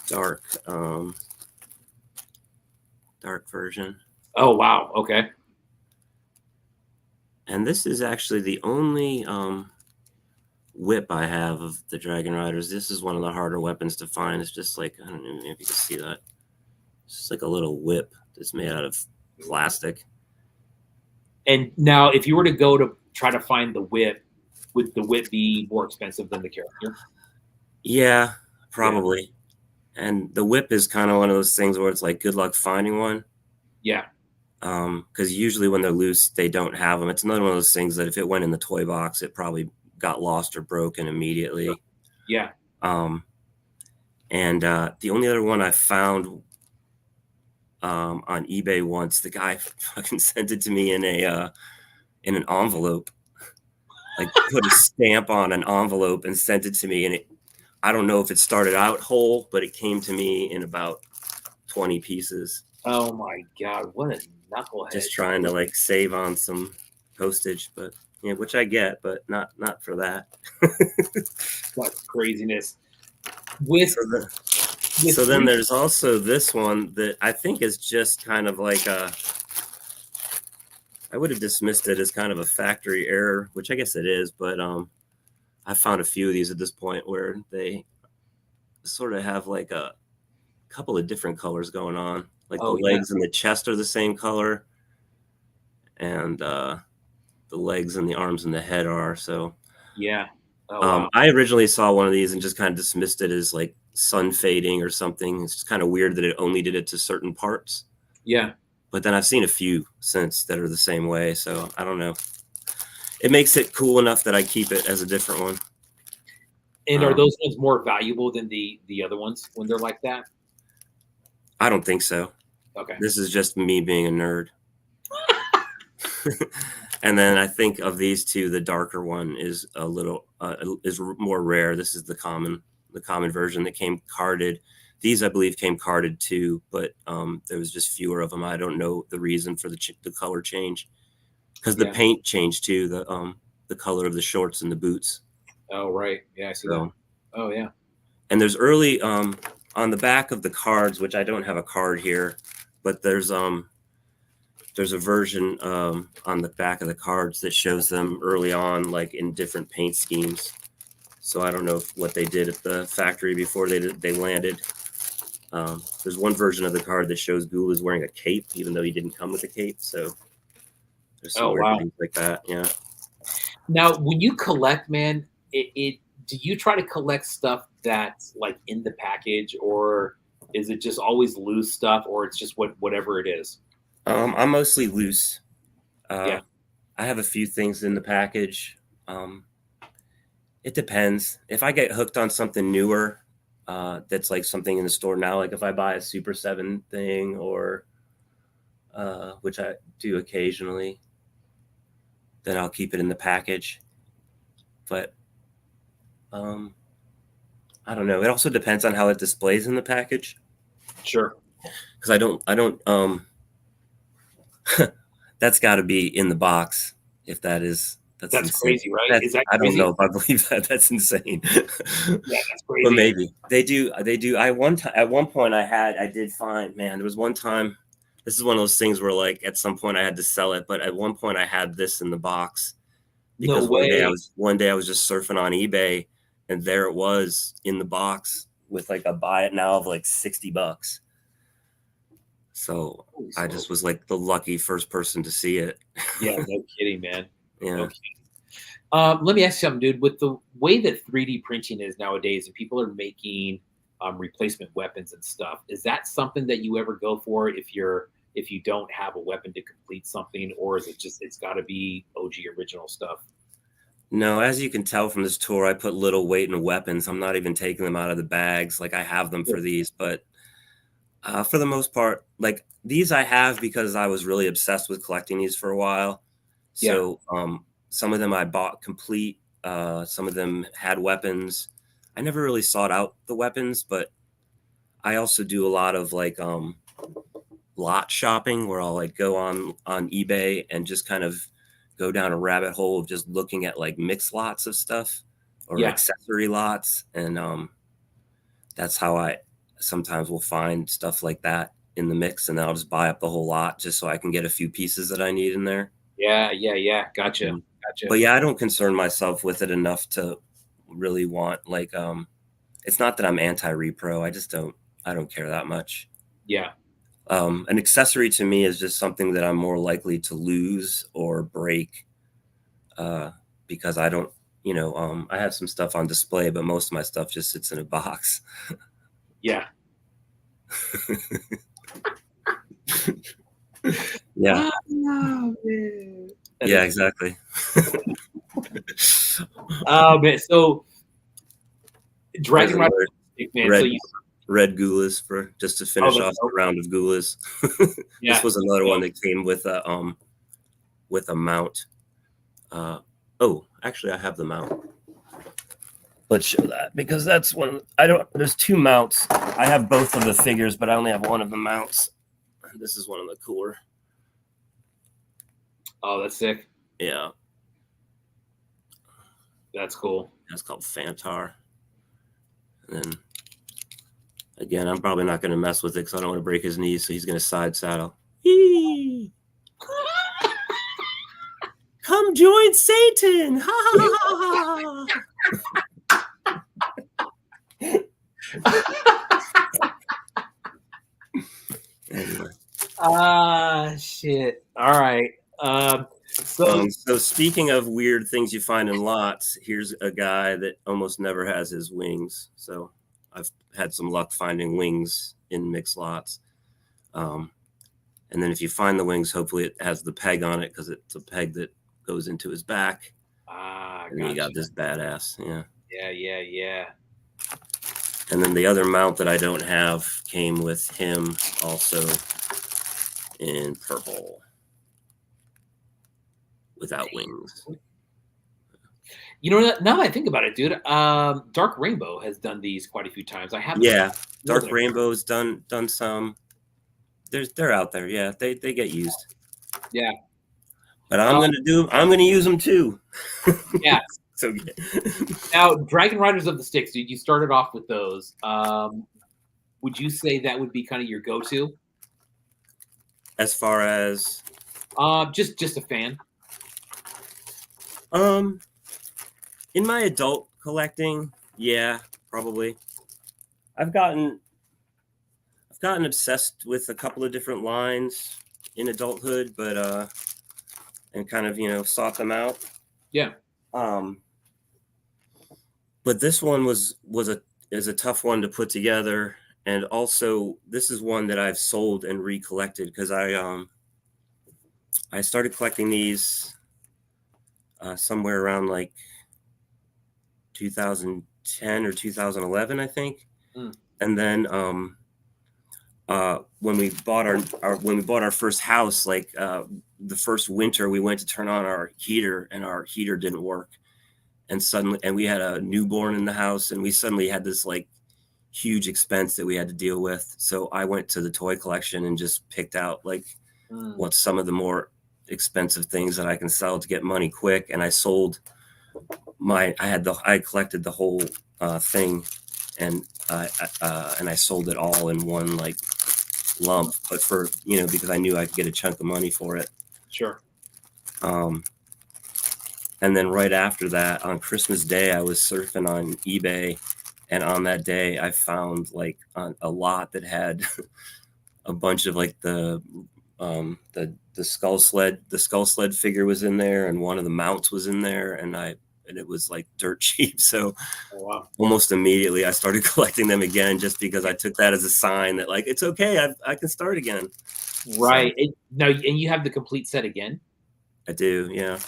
dark version. Oh, wow. Okay. And this is actually the only whip I have of the Dragon Riders. This is one of the harder weapons to find. It's just like, I don't know if you can see that. It's just like a little whip that's made out of plastic. And now, if you were to go to try to find the whip, would the whip be more expensive than the character? Yeah, probably. Yeah. And the whip is kind of one of those things where it's like, good luck finding one. Yeah. Because usually when they're loose, they don't have them. It's another one of those things that if it went in the toy box, it probably got lost or broken immediately. Yeah. And the only other one I found on eBay once, the guy fucking sent it to me in an envelope, like put a stamp on an envelope and sent it to me. And I don't know if it started out whole, but it came to me in about 20 pieces. Oh my God, what a knucklehead. Just trying to like save on some postage, but which I get, but not for that. That's craziness. So then there's also this one that I think is just kind of like I would have dismissed it as kind of a factory error, which I guess it is, but I found a few of these at this point where they sort of have like a couple of different colors going on. Like Oh, the legs and the chest are the same color, and the legs and the arms and the head are. So yeah. Oh, wow. I originally saw one of these and just kind of dismissed it as like sun fading or something. It's just kind of weird that it only did it to certain parts. Yeah. But then I've seen a few since that are the same way. So I don't know. It makes it cool enough that I keep it as a different one. And are those ones more valuable than the other ones when they're like that? I don't think so. Okay. This is just me being a nerd. And then I think of these two, the darker one is a little is more rare. This is the common version that came carded. These I believe came carded too, but there was just fewer of them. I don't know the reason for the color change, because the paint changed too. The color of the shorts and the boots. Oh, right. Yeah, I see that. Oh, yeah. And there's early on the back of the cards, which I don't have a card here, but there's a version on the back of the cards that shows them early on, like in different paint schemes. So I don't know what they did at the factory before they landed. There's one version of the card that shows Ghoul is wearing a cape, even though he didn't come with a cape. So there's some weird things like that. Yeah. Now, when you collect, man, do you try to collect stuff that's like in the package, or is it just always loose stuff, or it's just whatever it is? I'm mostly loose. Yeah. I have a few things in the package. It depends. If I get hooked on something newer, that's like something in the store now, like if I buy a Super 7 thing, or which I do occasionally, then I'll keep it in the package. But I don't know. It also depends on how it displays in the package. Sure. Because I don't that's got to be in the box. If that's crazy, right? Is that crazy? I don't know if I believe that. That's insane. Yeah, that's crazy. But maybe they do. At one point I did find, man, there was one time, this is one of those things where like at some point I had to sell it, but at one point I had this in the box because one day I was just surfing on eBay, and there it was in the box with like a buy it now of like $60. So I just was like the lucky first person to see it. Yeah, no kidding, man. Yeah. No kidding. Let me ask you something, dude. With the way that 3D printing is nowadays, and people are making replacement weapons and stuff, is that something that you ever go for if you don't have a weapon to complete something, or is it just it's got to be OG original stuff? No, as you can tell from this tour, I put little weight in weapons. I'm not even taking them out of the bags. Like I have them for these, but for the most part, like these I have because I was really obsessed with collecting these for a while. So some of them I bought complete. Some of them had weapons. I never really sought out the weapons, but I also do a lot of like lot shopping, where I'll like go on eBay and just kind of go down a rabbit hole of just looking at like mixed lots of stuff or accessory lots. And that's how I sometimes will find stuff like that in the mix, and then I'll just buy up the whole lot just so I can get a few pieces that I need in there. Yeah. Gotcha. But yeah, I don't concern myself with it enough to really want like it's not that I'm anti-repro. I don't care that much. Yeah. An accessory to me is just something that I'm more likely to lose or break, because I don't, I have some stuff on display, but most of my stuff just sits in a box. Yeah. Yeah. Oh, man. Yeah, exactly. Oh, man. So Dragon Rider, man. Red Gulas for just to finish off the round of Gulas. This was another one that came with a mount. Actually I have the mount. Let's show that, because that's one. There's two mounts. I have both of the figures, but I only have one of the mounts. This is one of the cooler. Oh, that's sick. Yeah. That's cool. That's called Fantar. And then again, I'm probably not going to mess with it because I don't want to break his knees, so he's going to side saddle. Come join Satan! Ha ha ha ha! Shit. All right. So So speaking of weird things you find in lots, here's a guy that almost never has his wings. So I've had some luck finding wings in mixed lots. And then if you find the wings, hopefully it has the peg on it because it's a peg that goes into his back. And then you got this badass. Yeah. Yeah. And then the other mount that I don't have came with him also in purple without wings. You know, now that I think about it, dude, Dark Rainbow has done these quite a few times. I have. Yeah, Dark Rainbow's done some. They're out there. Yeah, they get used. Yeah. But I'm gonna use them too. Yeah. So yeah. Now, Dragon Riders of the Styx, dude, you started off with those. Would you say that would be kind of your go-to? As far as just a fan. In my adult collecting, yeah, probably. I've gotten obsessed with a couple of different lines in adulthood, but and kind of sought them out. Yeah. But this one is a tough one to put together, and also this is one that I've sold and recollected because I started collecting these somewhere around like 2010 or 2011, I think. And then when we bought our first house, like the first winter, we went to turn on our heater, and our heater didn't work. And we had a newborn in the house, and we suddenly had this like huge expense that we had to deal with. So I went to the toy collection and just picked out like what's some of the more expensive things that I can sell to get money quick. And I sold I collected the whole thing, and I sold it all in one like lump, but for because I knew I could get a chunk of money for it. Sure. And then right after that, on Christmas Day, I was surfing on eBay, and on that day, I found like a lot that had a bunch of like the skull sled figure was in there, and one of the mounts was in there, and it was like dirt cheap. So almost immediately I started collecting them again, just because I took that as a sign that like, it's okay. I can start again. Right. So, now, and you have the complete set again? I do. Yeah.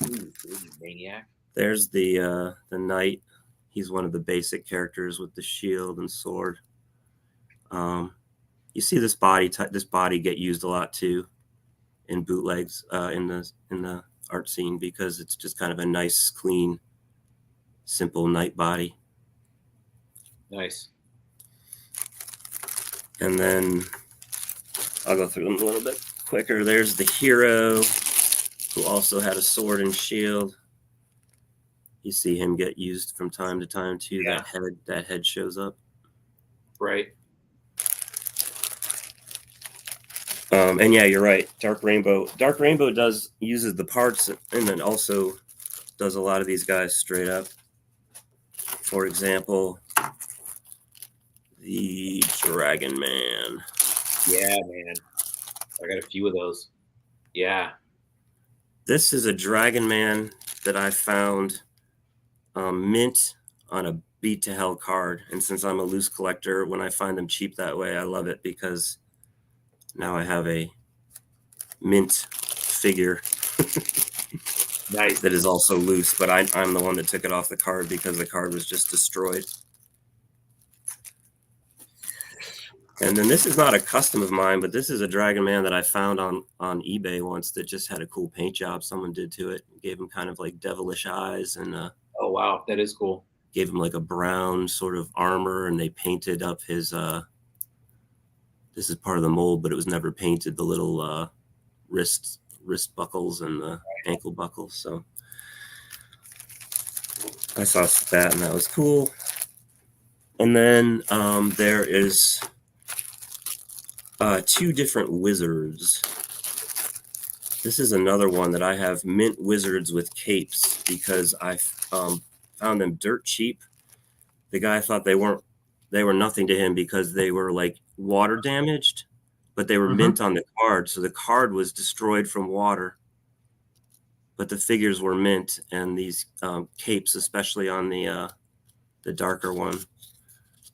Ooh, maniac. There's the knight. He's one of the basic characters with the shield and sword. You see this body get used a lot too in bootlegs in the art scene, because it's just kind of a nice, clean, simple knight body. Nice. And then I'll go through them a little bit quicker. There's the hero, who also had a sword and shield. You see him get used from time to time too. Yeah. That head shows up. Right. And yeah, you're right. Dark Rainbow uses the parts, and then also does a lot of these guys straight up. For example, the Dragon Man. Yeah, man. I got a few of those. Yeah. This is a Dragon Man that I found mint on a Beat to Hell card. And since I'm a loose collector, when I find them cheap that way, I love it, because now I have a mint figure. Nice. That is also loose, but I'm the one that took it off the card because the card was just destroyed. And then this is not a custom of mine, but this is a Dragon Man that I found on eBay once that just had a cool paint job someone did to it. Gave him kind of like devilish eyes, and oh wow, that is cool. Gave him like a brown sort of armor, and they painted up his this is part of the mold, but it was never painted, the little wrist buckles and the ankle buckles. So I saw that, and that was cool. And then there is two different wizards. This is another one that I have mint wizards with capes, because I found them dirt cheap. The guy thought they were nothing to him because they were like water damaged, but they were mint on the card. So the card was destroyed from water, but the figures were mint, and these capes, especially on the darker one,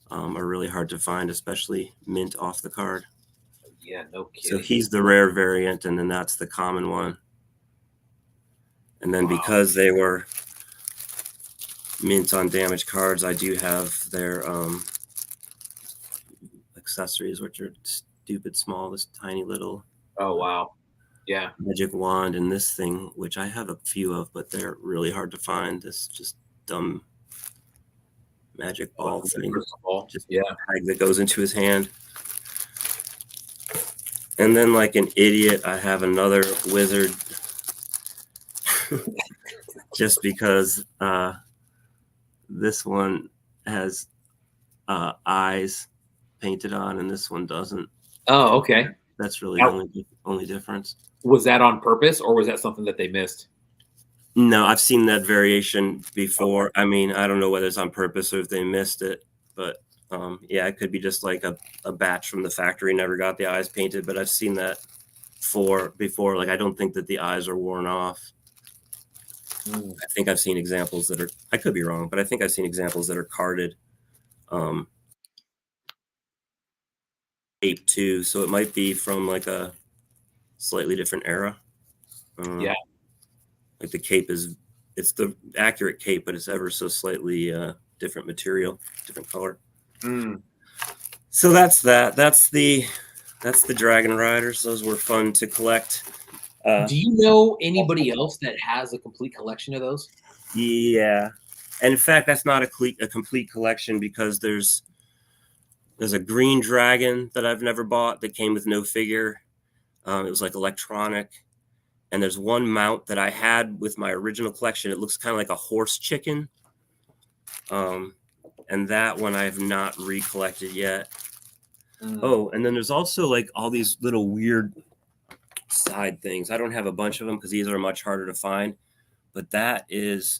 are really hard to find, especially mint off the card. Yeah, no So kidding. he's the rare variant, and then that's the common one. And then because they were mint on damaged cards, I do have their accessories, which are stupid small, this tiny little wow. Yeah. magic wand, and this thing, which I have a few of, but they're really hard to find. This just dumb magic ball thing. Just yeah. tag that goes into his hand. And then, like an idiot, I have another wizard just because this one has eyes painted on and this one doesn't. Oh, okay. That's really the only difference. Was that on purpose, or was that something that they missed? No, I've seen that variation before. Okay. I mean, I don't know whether it's on purpose or if they missed it, but yeah, it could be just like a batch from the factory never got the eyes painted, but I've seen that before. Like, I don't think that the eyes are worn off. I think I've seen examples that are, I could be wrong, but I think I've seen examples that are carded tape too. So it might be from like a slightly different era. Yeah. Like the cape it's the accurate cape, but it's ever so slightly different material, different color. So that's that. That's the Dragon Riders. Those were fun to collect. Do you know anybody else that has a complete collection of those? Yeah, and in fact, that's not a complete collection because there's a green dragon that I've never bought that came with no figure. It was like electronic. And there's one mount that I had with my original collection. It looks kind of like a horse chicken. And that one I have not recollected yet. Oh, and then there's also like all these little weird side things. I don't have a bunch of them because these are much harder to find. But that is,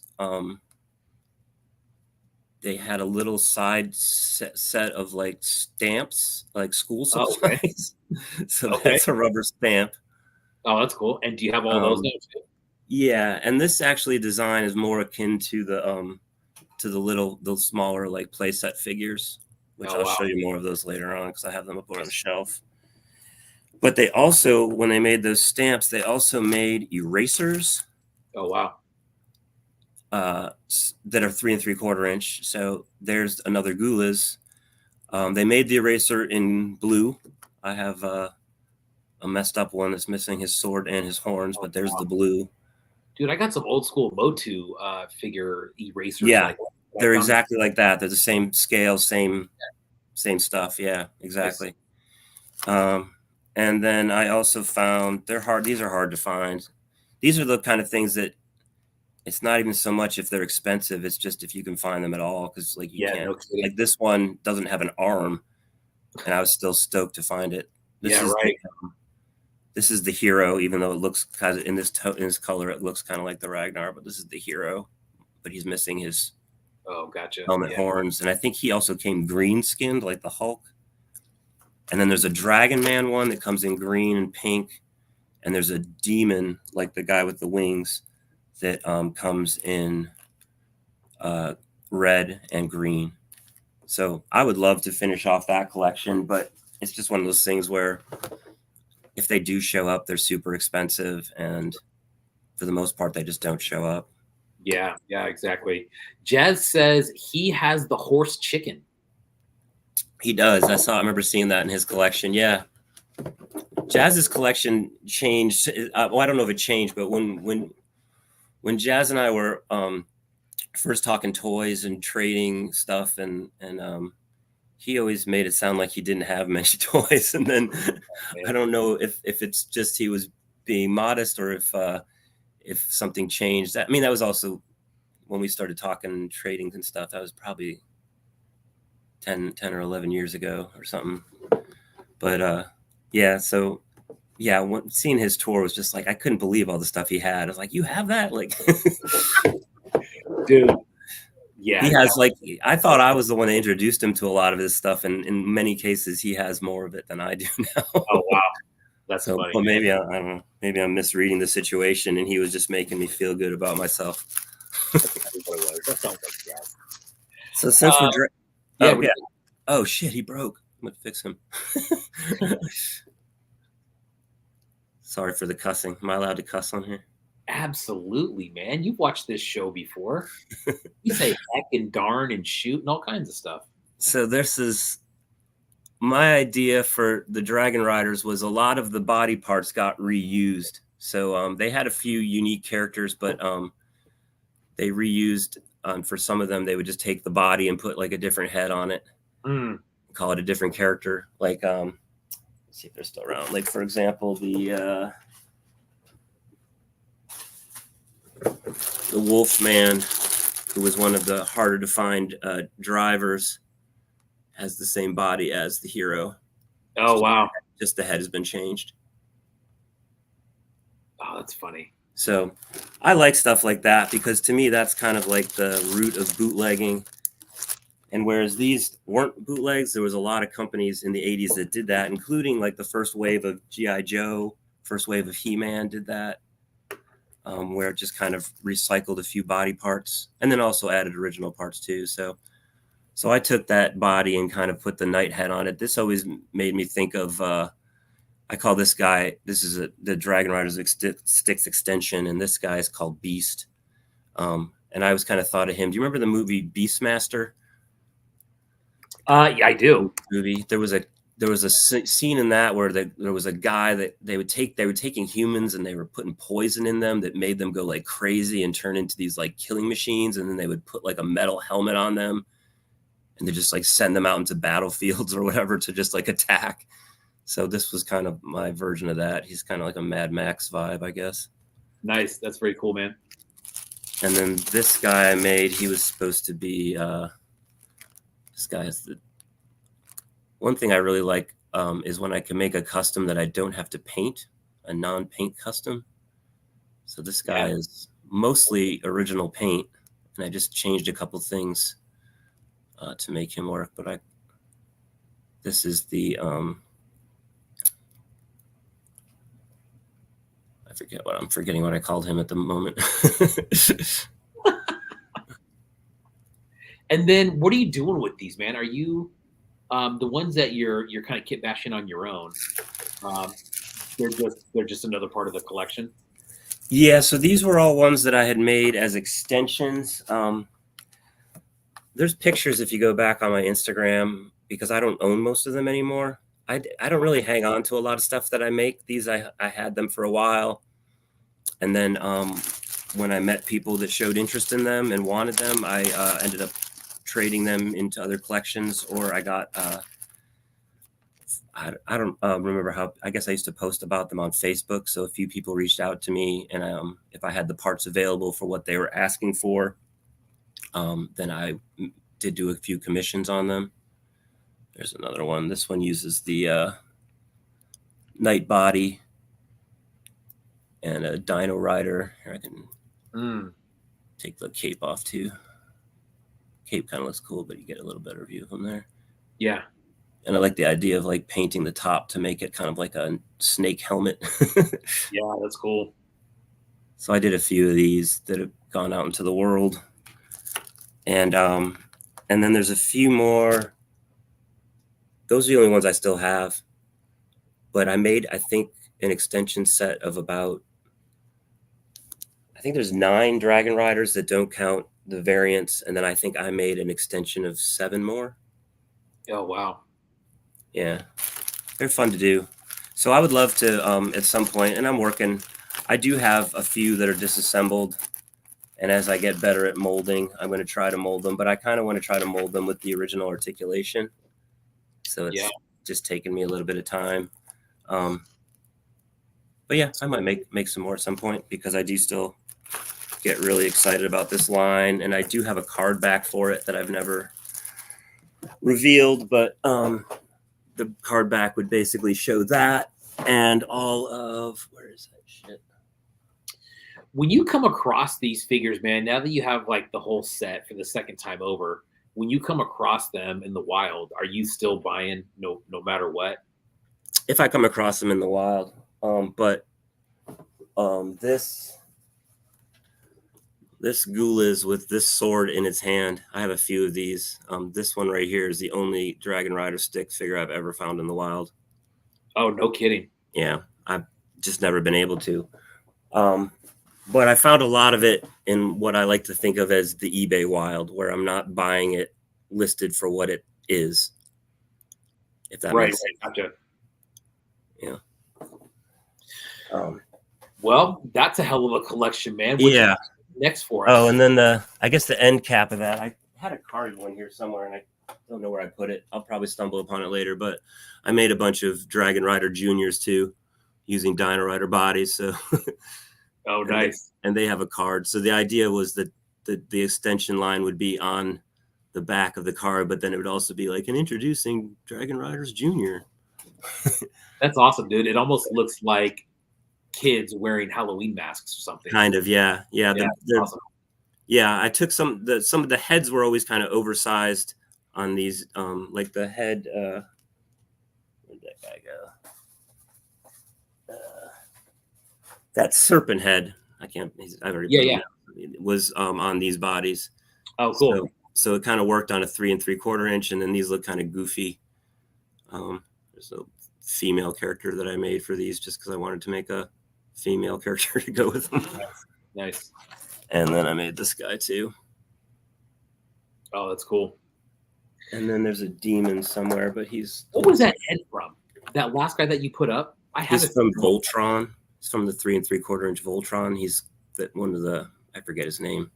they had a little side set of like stamps, like school supplies. So that's a rubber stamp. Oh, that's cool. And do you have all those now too? Yeah, and this actually design is more akin to the smaller like playset figures, which I'll show you more of those later on because I have them up on the shelf. But they also, when they made those stamps, they also made erasers. Oh wow! That are 3 3/4 inch. So there's another Gula's. They made the eraser in blue. I have a messed up one that's missing his sword and his horns, but there's the blue. Dude, I got some old school Motu figure erasers. Yeah, they're exactly like that. They're the same scale, same stuff. Yeah, exactly. And then I also found these are hard to find. These are the kind of things that it's not even so much if they're expensive, it's just if you can find them at all, because like you can't. Like this one doesn't have an arm, and I was still stoked to find it. This is the hero, even though it looks kind of in this color, it looks kind of like the Ragnar, but this is the hero. But he's missing his helmet horns, and I think he also came green skinned like the Hulk. And then there's a Dragon Man one that comes in green and pink, and there's a demon like the guy with the wings that comes in red and green. So I would love to finish off that collection, but it's just one of those things where if they do show up, they're super expensive, and for the most part, they just don't show up. Yeah, exactly. Jazz says he has the horse chicken. He does. I remember seeing that in his collection. Yeah. Jazz's collection changed. Well, I don't know if it changed, but when Jazz and I were first talking toys and trading stuff, and he always made it sound like he didn't have many toys. And then I don't know if it's just he was being modest or if something changed. I mean, that was also when we started talking and trading and stuff. That was probably 10 or 11 years ago or something. But yeah, so yeah, seeing his tour was just like, I couldn't believe all the stuff he had. I was like, you have that? Like, dude. Yeah, He has like, I thought I was the one that introduced him to a lot of his stuff, and in many cases he has more of it than I do now. Oh wow, that's So, funny. but maybe I don't know. Maybe I'm misreading the situation, and he was just making me feel good about myself. That's exactly what it was. That sounds like jazz. So since we're Yeah, oh yeah, oh shit, he broke. I'm gonna fix him. Sorry for the cussing. Am I allowed to cuss on here? absolutely, man. You've watched this show before. You say heck and darn and shoot and all kinds of stuff. So this is my idea for the Dragon Riders. Was a lot of the body parts got reused. So they had a few unique characters, but they reused for some of them. They would just take the body and put like a different head on it, call it a different character. Like let's see if they're still around. Like for example, the Wolfman, who was one of the harder to find drivers, has the same body as the hero. Oh wow. Just the head has been changed. Oh, that's funny. So I like stuff like that because to me that's kind of like the root of bootlegging. And whereas these weren't bootlegs, there was a lot of companies in the 80s that did that, including like the first wave of G.I. Joe, first wave of He-Man did that, where it just kind of recycled a few body parts and then also added original parts too. So I took that body and kind of put the knight head on it. This always made me think of, I call this guy, this is the Dragon Riders Styx extension, and this guy is called Beast. And I was kind of thought of him. Do you remember the movie Beastmaster? Yeah, I do. Movie. There was a scene in that where there was a guy that they were taking humans and they were putting poison in them that made them go like crazy and turn into these like killing machines, and then they would put like a metal helmet on them and they just like send them out into battlefields or whatever to just like attack. So this was kind of my version of that. He's kind of like a Mad Max vibe, I guess. Nice. That's very cool, man. And then this guy I made, he was supposed to be this guy is the one thing I really like is when I can make a custom that I don't have to paint, a non-paint custom. So this guy is mostly original paint, and I just changed a couple things to make him work. But this is the I'm forgetting what I called him at the moment. And then what are you doing with these, man? Are you the ones that you're kind of kit bashing on your own? They're just another part of the collection. Yeah, so these were all ones that I had made as extensions. There's pictures if you go back on my Instagram, because I don't own most of them anymore. I don't really hang on to a lot of stuff that I make. These I had them for a while, and then when I met people that showed interest in them and wanted them, I ended up trading them into other collections, or I got I don't remember how. I guess I used to post about them on Facebook, so a few people reached out to me, and if I had the parts available for what they were asking for, then I did do a few commissions on them. There's another one. This one uses the Knight body and a Dino Rider. Here, I can take the cape off too. Cape kind of looks cool, but you get a little better view of them there. Yeah. And I like the idea of like painting the top to make it kind of like a snake helmet. Yeah, that's cool. So I did a few of these that have gone out into the world. And then there's a few more. Those are the only ones I still have. But I made, I think, an extension set of about, I think there's 9 Dragon Riders that don't count the variants. And then I think I made an extension of 7 more. Oh, wow. Yeah, they're fun to do. So I would love to, at some point, and I'm working, I do have a few that are disassembled. And as I get better at molding, I'm going to try to mold them. But I kind of want to try to mold them with the original articulation. So it's just taking me a little bit of time. But yeah, I might make some more at some point, because I do still get really excited about this line. And I do have a card back for it that I've never revealed. But the card back would basically show that and all of, where is that shit? When you come across these figures, man, now that you have like the whole set for the second time over, when you come across them in the wild, are you still buying no matter what? If I come across them in the wild. But this ghoul is with this sword in its hand. I have a few of these. This one right here is the only Dragon Rider stick figure I've ever found in the wild. Oh, no kidding. Yeah, I've just never been able to. But I found a lot of it in what I like to think of as the eBay wild, where I'm not buying it listed for what it is. If that Right, makes sense. gotcha. Yeah. Well, that's a hell of a collection, man. What's Yeah. next for us? Oh, and then I guess the end cap of that, I had a card one here somewhere, and I don't know where I put it. I'll probably stumble upon it later, but I made a bunch of Dragon Rider Juniors too, using Dino Rider bodies. So, Oh, nice. And they have a card. So the idea was that the extension line would be on the back of the card, but then it would also be like an introducing Dragon Riders Junior. That's awesome, dude. It almost looks like kids wearing Halloween masks or something. Kind of, yeah. Awesome. Yeah, I took some of the heads were always kind of oversized on these, like the head. Where'd that guy go? That serpent head. I already was on these bodies. Oh, cool. So it kind of worked on a 3 3/4 inch, and then these look kind of goofy. There's a female character that I made for these just because I wanted to make a female character to go with them. Nice. And then I made this guy too. Oh, that's cool. And then there's a demon somewhere, but What was that head from? That last guy that you put up? He's from Voltron. He's from the 3 3/4 inch Voltron. He's one of the, I forget his name.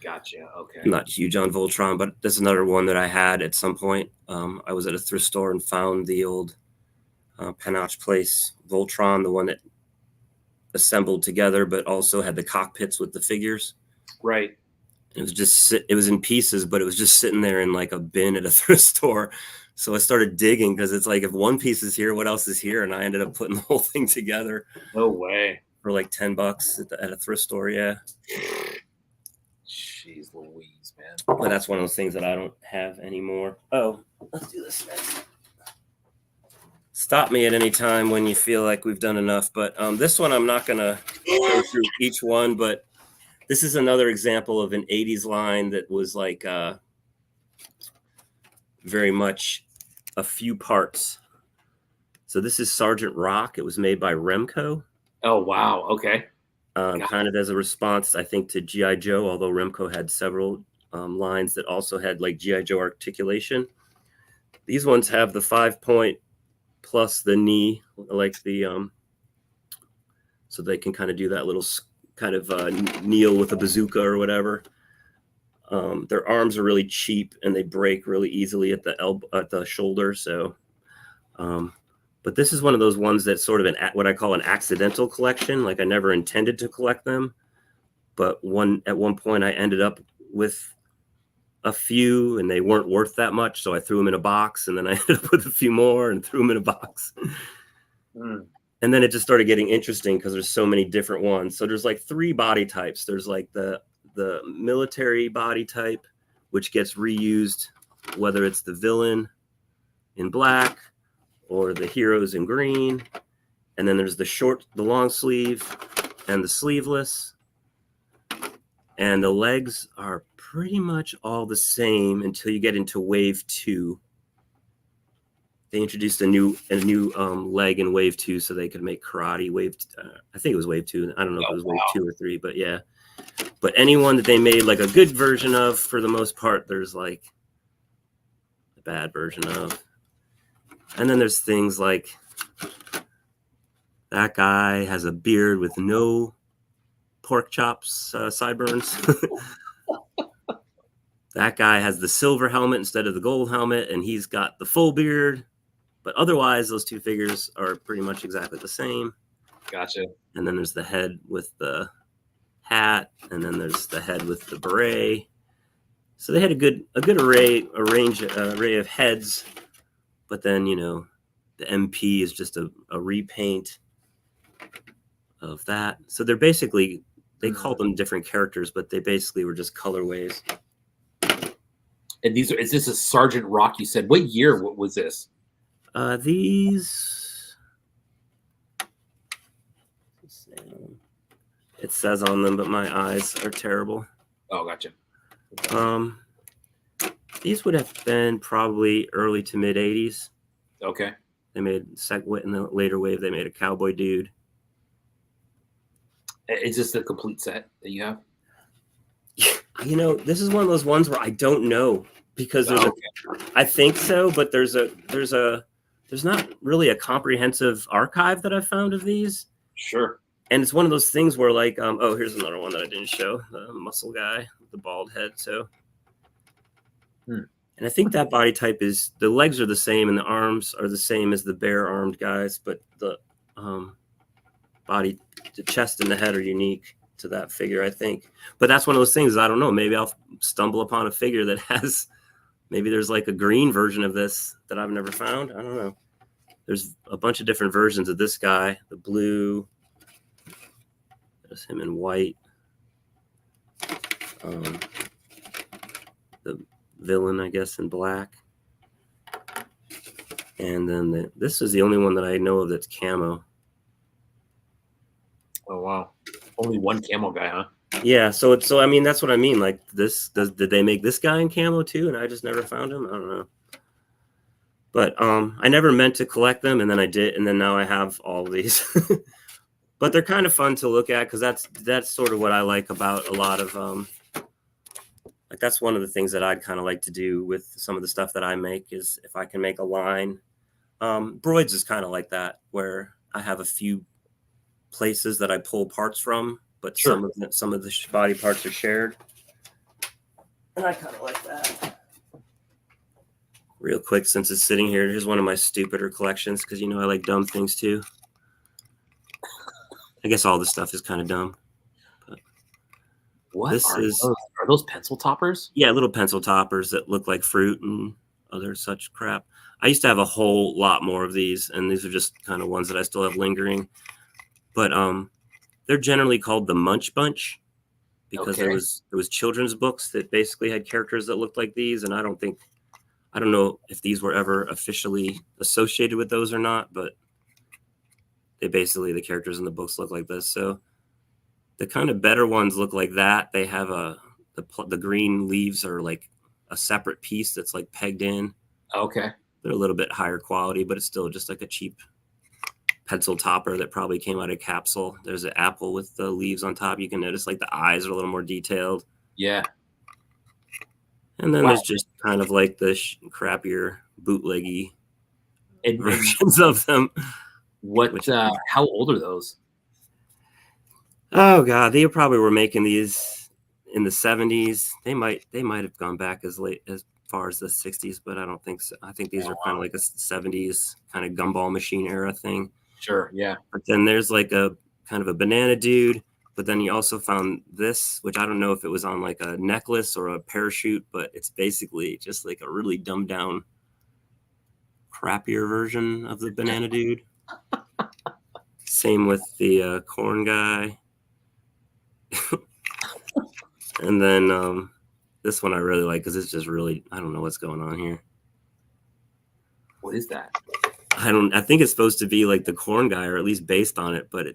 Gotcha. Okay. I'm not huge on Voltron, but there's another one that I had at some point. I was at a thrift store and found the old Panache Place Voltron, the one that assembled together, but also had the cockpits with the figures. Right. It was in pieces, but it was just sitting there in like a bin at a thrift store. So I started digging because it's like, if one piece is here, what else is here? And I ended up putting the whole thing together. No way. For like $10 at a thrift store. Yeah. Jeez Louise, man. But that's one of those things that I don't have anymore. Oh, let's do this next. Stop me at any time when you feel like we've done enough. But this one, I'm not going to go through each one, but this is another example of an 80s line that was like very much a few parts. So this is Sergeant Rock. It was made by Remco. Oh, wow. Okay. Kind of as a response, I think, to G.I. Joe, although Remco had several lines that also had like G.I. Joe articulation. These ones have the 5-point plus the knee, like the so they can kind of do that little kind of kneel with a bazooka or whatever. Their arms are really cheap and they break really easily at the elbow, at the shoulder. So, but this is one of those ones that's sort of what I call an accidental collection. Like I never intended to collect them, but at one point I ended up with a few and they weren't worth that much. So I threw them in a box, and then I ended up with a few more and threw them in a box. And then it just started getting interesting because there's so many different ones. So there's like 3 body types. There's like the military body type, which gets reused, whether it's the villain in black or the heroes in green. And then there's the long sleeve and the sleeveless. And the legs are pretty much all the same until you get into wave 2. They introduced a new leg in wave 2 so they could make karate I think it was wave 2. I don't know if it was wave 2 or 3, but yeah. But anyone that they made like a good version of, for the most part, there's like a bad version of. And then there's things like that guy has a beard with no pork chops, sideburns. That guy has the silver helmet instead of the gold helmet, and he's got the full beard. But otherwise, those 2 figures are pretty much exactly the same. Gotcha. And then there's the head with the hat, and then there's the head with the beret. So they had a good array of heads. But then, the MP is just a repaint of that. So they're basically they called them different characters, but they basically were just colorways. And these are, is this a Sergeant Rock? You said, what year? What was this? These, it says on them, but my eyes are terrible. Oh, gotcha. These would have been probably early to mid 80s. Okay. They made in the later wave. They made a cowboy dude. Is this the complete set that you have? You know, this is one of those ones where I don't know because there's I think so, but there's not really a comprehensive archive that I've found of these. Sure. And it's one of those things where like, oh, here's another one that I didn't show, the muscle guy with the bald head. So, and I think that body type is, the legs are the same and the arms are the same as the bare armed guys, but the body, the chest and the head are unique to that figure, I think. But that's one of those things, I don't know, maybe I'll stumble upon a figure that has, maybe there's like a green version of this that I've never found. I don't know. There's a bunch of different versions of this guy, the blue, there's him in white. The villain, I guess, in black. And then this is the only one that I know of that's camo. Oh, wow. Only one camo guy, huh? Yeah, so I mean, that's what I mean. Like this, did they make this guy in camo too? And I just never found him. I don't know. But I never meant to collect them, and then I did, and then now I have all of these. But they're kind of fun to look at because that's sort of what I like about a lot of like that's one of the things that I'd kind of like to do with some of the stuff that I make is if I can make a line. Broids is kind of like that, where I have a few places that I pull parts from, but Sure. some of the body parts are shared, and I kind of like that. Real quick, since it's sitting here, here's one of my stupider collections because you know I like dumb things too. I guess all this stuff is kind of dumb. But what this are those pencil toppers? Yeah, little pencil toppers that look like fruit and other such crap. I used to have a whole lot more of these, and these are just kind of ones that I still have lingering. But they're generally called the Munch Bunch because there was children's books that basically had characters that looked like these, and I don't know if these were ever officially associated with those or not, but they basically, the characters in the books look like this. So the kind of better ones look like that. They have the green leaves are like a separate piece that's like pegged in. Okay. They're a little bit higher quality, but it's still just like a cheap pencil topper that probably came out of capsule. There's an apple with the leaves on top. You can notice like the eyes are a little more detailed. Yeah. And then there's just kind of like the crappier bootleggy versions of them. How old are those? Oh God, they probably were making these in the 70s. They might have gone back as far as the 60s, but I don't think so. I think these are kind of like a 70s kind of gumball machine era thing. Sure, yeah. But then there's like a kind of a banana dude, but then you also found this, which I don't know if it was on like a necklace or a parachute, but it's basically just like a really dumbed down, crappier version of the banana dude. Same with the corn guy. And then this one I really like because it's just really, I don't know what's going on here. What is that? I think it's supposed to be like the corn guy, or at least based on it, but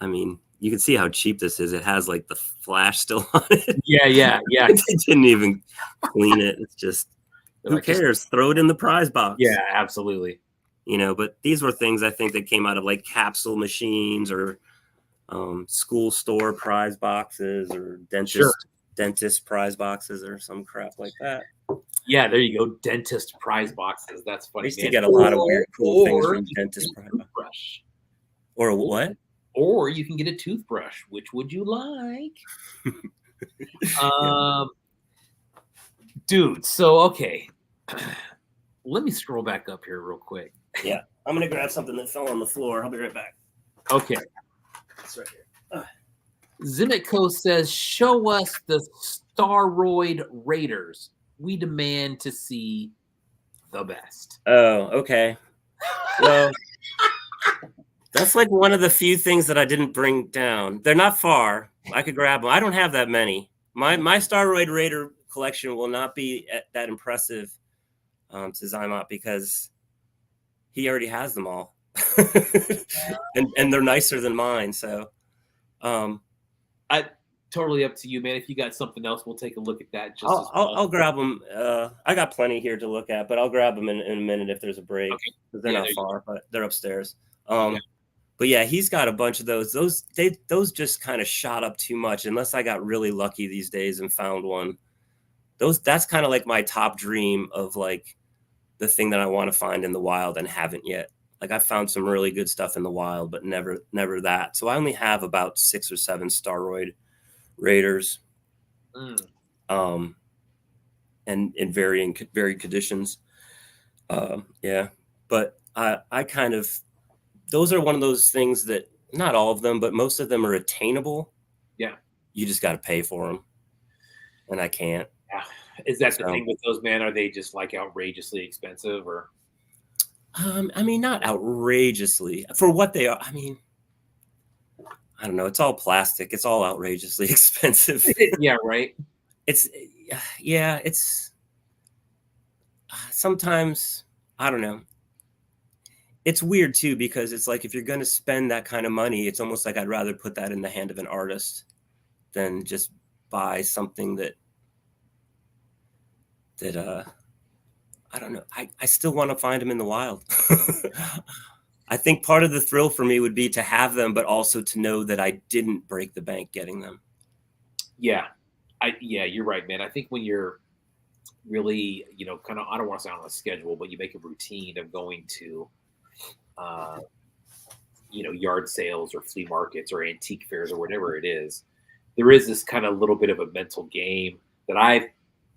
I mean, you can see how cheap this is. It has like the flash still on it. Yeah. They didn't even clean it. It's just, who cares? Throw it in the prize box. Yeah, absolutely. You know, but these were things I think that came out of like capsule machines or school store prize boxes or dentist prize boxes or some crap like that. Yeah, there you go. Dentist prize boxes. That's funny. I used to get a lot of weird, cool things from dentist prize boxes. Or what? Or you can get a toothbrush. Which would you like? Dude, so okay. Let me scroll back up here real quick. Yeah, I'm gonna grab something that fell on the floor. I'll be right back. Okay. It's right here. Zimitco says, show us the Staroid Raiders. We demand to see the best. Oh, okay. Well, That's like one of the few things that I didn't bring down. They're not far. I could grab them. I don't have that many. My Staroid Raider collection will not be that impressive to Zymot because he already has them all, and they're nicer than mine. So, I totally up to you, man. If you got something else, we'll take a look at that. Just as I'll, well. I'll grab them. I got plenty here to look at, but I'll grab them in a minute if there's a break. Okay. Because they're Yeah, not far, but they're upstairs. Yeah. But yeah, he's got a bunch of those. Those just kind of shot up too much. Unless I got really lucky these days and found one. That's kind of like my top dream of like the thing that I want to find in the wild and haven't yet. Like I found some really good stuff in the wild, but never that. So I only have about 6 or 7 Staroid Raiders. And in varied conditions. Yeah, but I kind of, those are one of those things that not all of them, but most of them are attainable. Yeah. You just got to pay for them, and I can't. Yeah. Is that the thing with those, man? Are they just like outrageously expensive, or? I mean, not outrageously for what they are. I mean, I don't know. It's all plastic. It's all outrageously expensive. Yeah, right. It's sometimes, I don't know. It's weird too, because it's like if you're going to spend that kind of money, it's almost like I'd rather put that in the hand of an artist than just buy something that I don't know. I still want to find them in the wild. I think part of the thrill for me would be to have them, but also to know that I didn't break the bank getting them. Yeah. Yeah, you're right, man. I think when you're really, kind of, I don't want to say on a schedule, but you make a routine of going to, yard sales or flea markets or antique fairs or whatever it is, there is this kind of little bit of a mental game that I've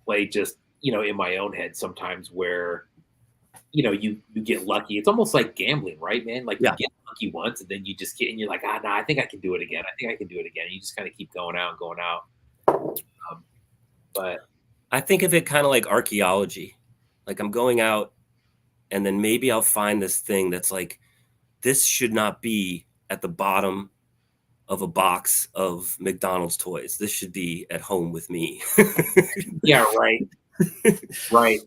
played just, in my own head sometimes where, you get lucky. It's almost like gambling, right, man? Like you get lucky once and then you just get, and you're like, no, I think I can do it again. I think I can do it again. And you just kind of keep going out and going out. But I think of it kind of like archaeology. Like I'm going out and then maybe I'll find this thing that's like, this should not be at the bottom of a box of McDonald's toys. This should be at home with me. Yeah, right. Right.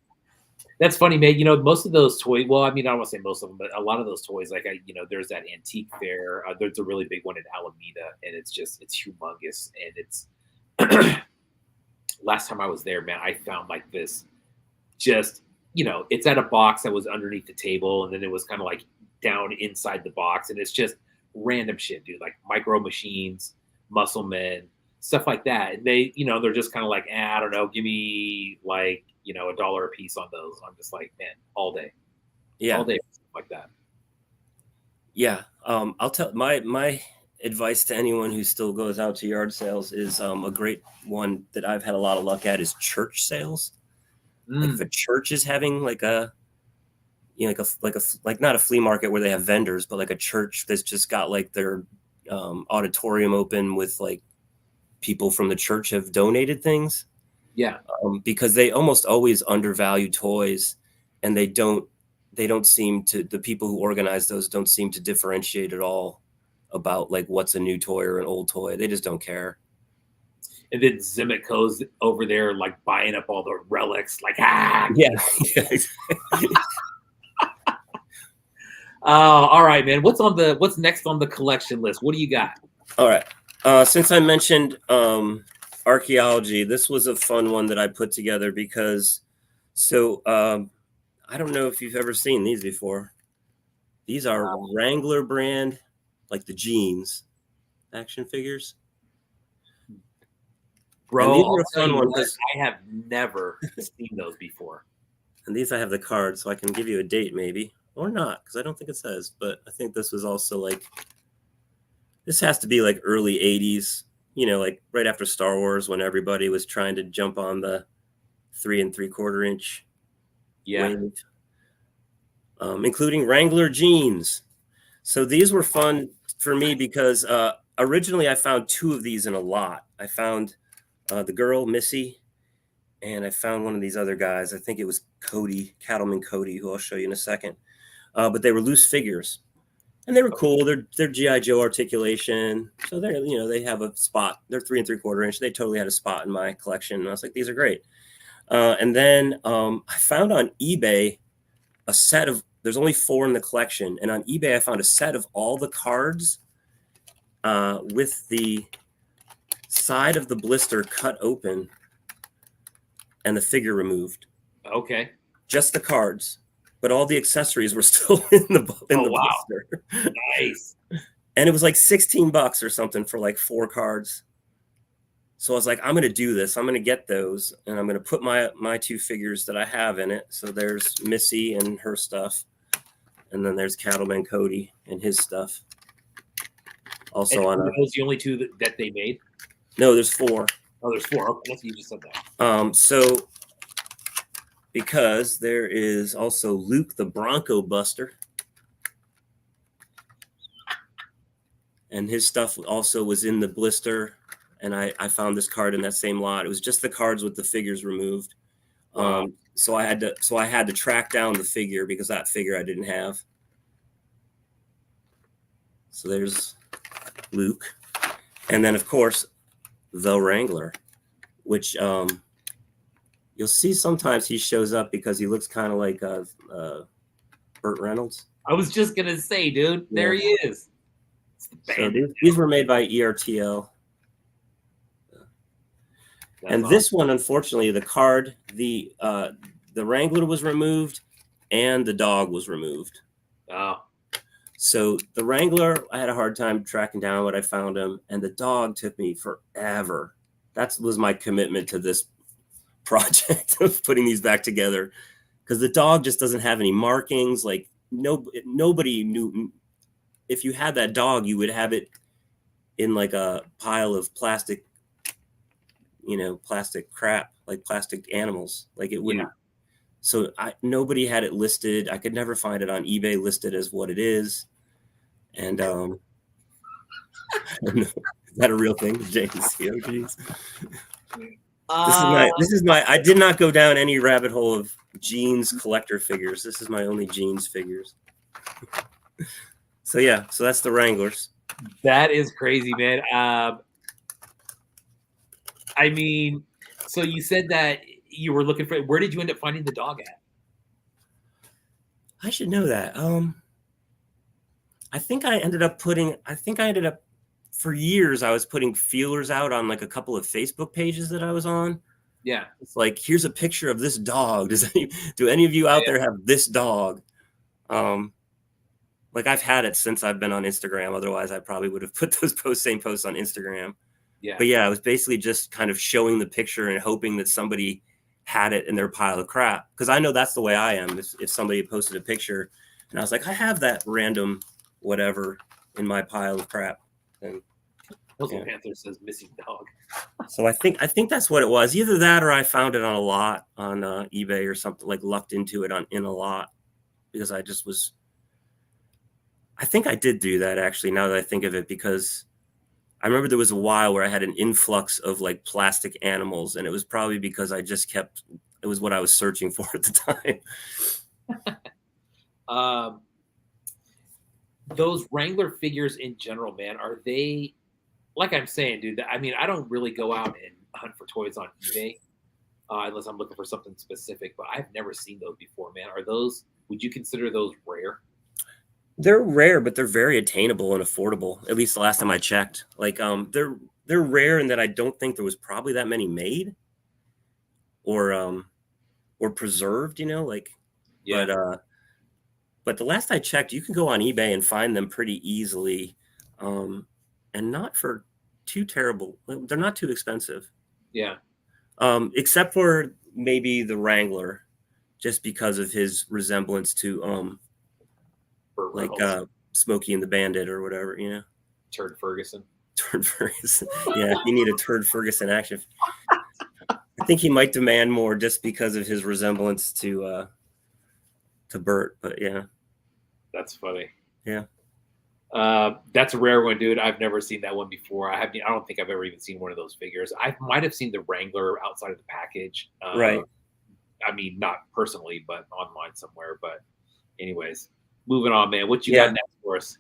That's funny, man. Most of those toys, well, I mean, I don't want to say most of them, but a lot of those toys, like there's that antique fair. There's a really big one in Alameda, and it's humongous. And it's last time I was there, man, I found like this just, it's at a box that was underneath the table, and then it was kind of like down inside the box, and it's just random shit, dude, like micro machines, muscle men, stuff like that. And they, they're just kind of like, I don't know, give me like, $1 a piece on those. I'm just like, man, all day. Yeah. All day, like that. Yeah. I'll tell my advice to anyone who still goes out to yard sales is a great one that I've had a lot of luck at is church sales. Like if a church is having like a, like not a flea market where they have vendors, but like a church that's just got like their auditorium open with like people from the church have donated things. Yeah. Because they almost always undervalue toys, and they don't seem to, the people who organize those don't seem to differentiate at all about like what's a new toy or an old toy. They just don't care. And then Zimmick goes over there like buying up all the relics, like Yeah. All right, man. What's next on the collection list? What do you got? All right. Since I mentioned archaeology, this was a fun one that I put together because I don't know if you've ever seen these before. These are Wrangler brand, like the jeans action figures. Bro, these are a fun one because I have never seen those before. And these I have the card, so I can give you a date maybe, or not, because I don't think it says. But I think this was also like, this has to be like early 80s, like right after Star Wars when everybody was trying to jump on the 3 3/4 inch wave, including Wrangler jeans. So these were fun for me because originally I found 2 of these in a lot. I found the girl, Missy, and I found one of these other guys. I think it was Cody, Cattleman Cody, who I'll show you in a second. But they were loose figures. And they were cool. They're GI Joe articulation, so they have a spot. They're 3 3/4 inch. They totally had a spot in my collection, and I was like, these are great. And then I found on eBay a set of. There's only 4 in the collection, and on eBay I found a set of all the cards with the side of the blister cut open and the figure removed. Okay. Just the cards, but all the accessories were still in the Wow. blister. Nice. And it was like $16 or something for like 4 cards. So I was like, I'm going to do this. I'm going to get those, and I'm going to put my 2 figures that I have in it. So there's Missy and her stuff, and then there's Cattleman Cody and his stuff. Also and those the only 2 that they made? No, there's 4. Oh, there's 4. Okay, that's what you just said that. So because there is also Luke the Bronco Buster. And his stuff also was in the blister. And I found this card in that same lot. It was just the cards with the figures removed. Wow. So I had to track down the figure because that figure I didn't have. So there's Luke. And then of course the Wrangler, which you'll see sometimes he shows up because he looks kind of like Burt Reynolds. I was just gonna say, dude, there he is. So these were made by ERTL. And awesome. This one, unfortunately, the card, the Wrangler was removed, and the dog was removed. Oh. So the Wrangler, I had a hard time tracking down what I found him, and the dog took me forever. That was my commitment to this project of putting these back together, because the dog just doesn't have any markings. Like nobody knew. If you had that dog, you would have it in like a pile of plastic, plastic crap, like plastic animals. Like it wouldn't. Yeah. So nobody had it listed. I could never find it on eBay listed as what it is. And I don't know. Is that a real thing, James? Oh, geez. This is my. I did not go down any rabbit hole of jeans collector figures. This is my only jeans figures. So yeah, so that's the Wranglers. That is crazy, man. I mean, so you said that you were looking for. Where did you end up finding the dog at? I should know that. I think I ended up for years. I was putting feelers out on like a couple of Facebook pages that I was on. Yeah, it's like, here's a picture of this dog. Do any of you out there have this dog? Like I've had it since I've been on Instagram. Otherwise, I probably would have put those same posts on Instagram. Yeah. But yeah, I was basically just kind of showing the picture and hoping that somebody had it in their pile of crap. Because I know that's the way I am. If somebody posted a picture and I was like, I have that random whatever in my pile of crap. And Puzzle Panther says missing dog. So I think that's what it was. Either that or I found it on a lot on eBay or something, like lucked into it in a lot, because I just was. I think I did do that actually, now that I think of it, because I remember there was a while where I had an influx of like plastic animals, and it was probably because it was what I was searching for at the time. Those Wrangler figures in general, man, are they, like I'm saying, dude, I mean, I don't really go out and hunt for toys on eBay unless I'm looking for something specific, but I've never seen those before, man. Would you consider those rare? They're rare, but they're very attainable and affordable. At least the last time I checked. Like they're rare in that I don't think there was probably that many made or preserved, like. Yeah. But the last I checked, you can go on eBay and find them pretty easily, and not for too terrible. They're not too expensive. Yeah. Except for maybe the Wrangler, just because of his resemblance to like Smokey and the Bandit or whatever, Turd Ferguson. Yeah, you need a Turd Ferguson action. I think he might demand more just because of his resemblance to Bert, but yeah. That's funny. Yeah. That's a rare one, dude. I've never seen that one before. I don't think I've ever even seen one of those figures. I might have seen the Wrangler outside of the package. Right. I mean, not personally, but online somewhere. But anyways, moving on, man. What you got next for us?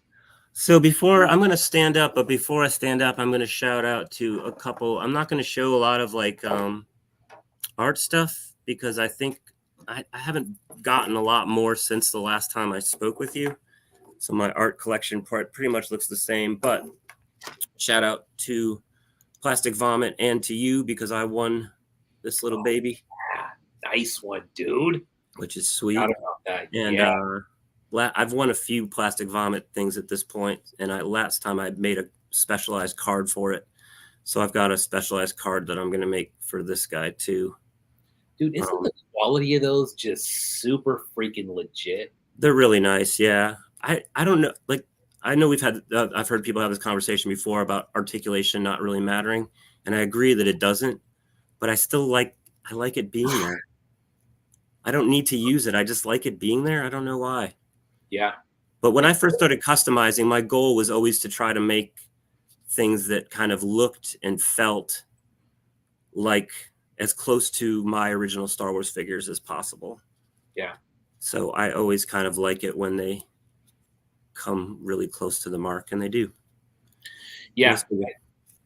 So before I'm going to stand up, but before I stand up, I'm going to shout out to a couple. I'm not going to show a lot of like art stuff because I think I haven't gotten a lot more since the last time I spoke with you. So my art collection part pretty much looks the same, but shout out to Plastic Vomit and to you because I won this little baby. Yeah, nice one, dude. Which is sweet. Forgot about that. And I've won a few Plastic Vomit things at this point, and last time I made a specialized card for it. So I've got a specialized card that I'm going to make for this guy too. Dude, isn't the quality of those just super freaking legit? They're really nice. Yeah. I don't know. Like, I know I've heard people have this conversation before about articulation not really mattering. And I agree that it doesn't, but I like it being there. I don't need to use it. I just like it being there. I don't know why. Yeah. But when I first started customizing, my goal was always to try to make things that kind of looked and felt like as close to my original Star Wars figures as possible. Yeah. So I always kind of like it when they come really close to the mark, and they do. Yeah,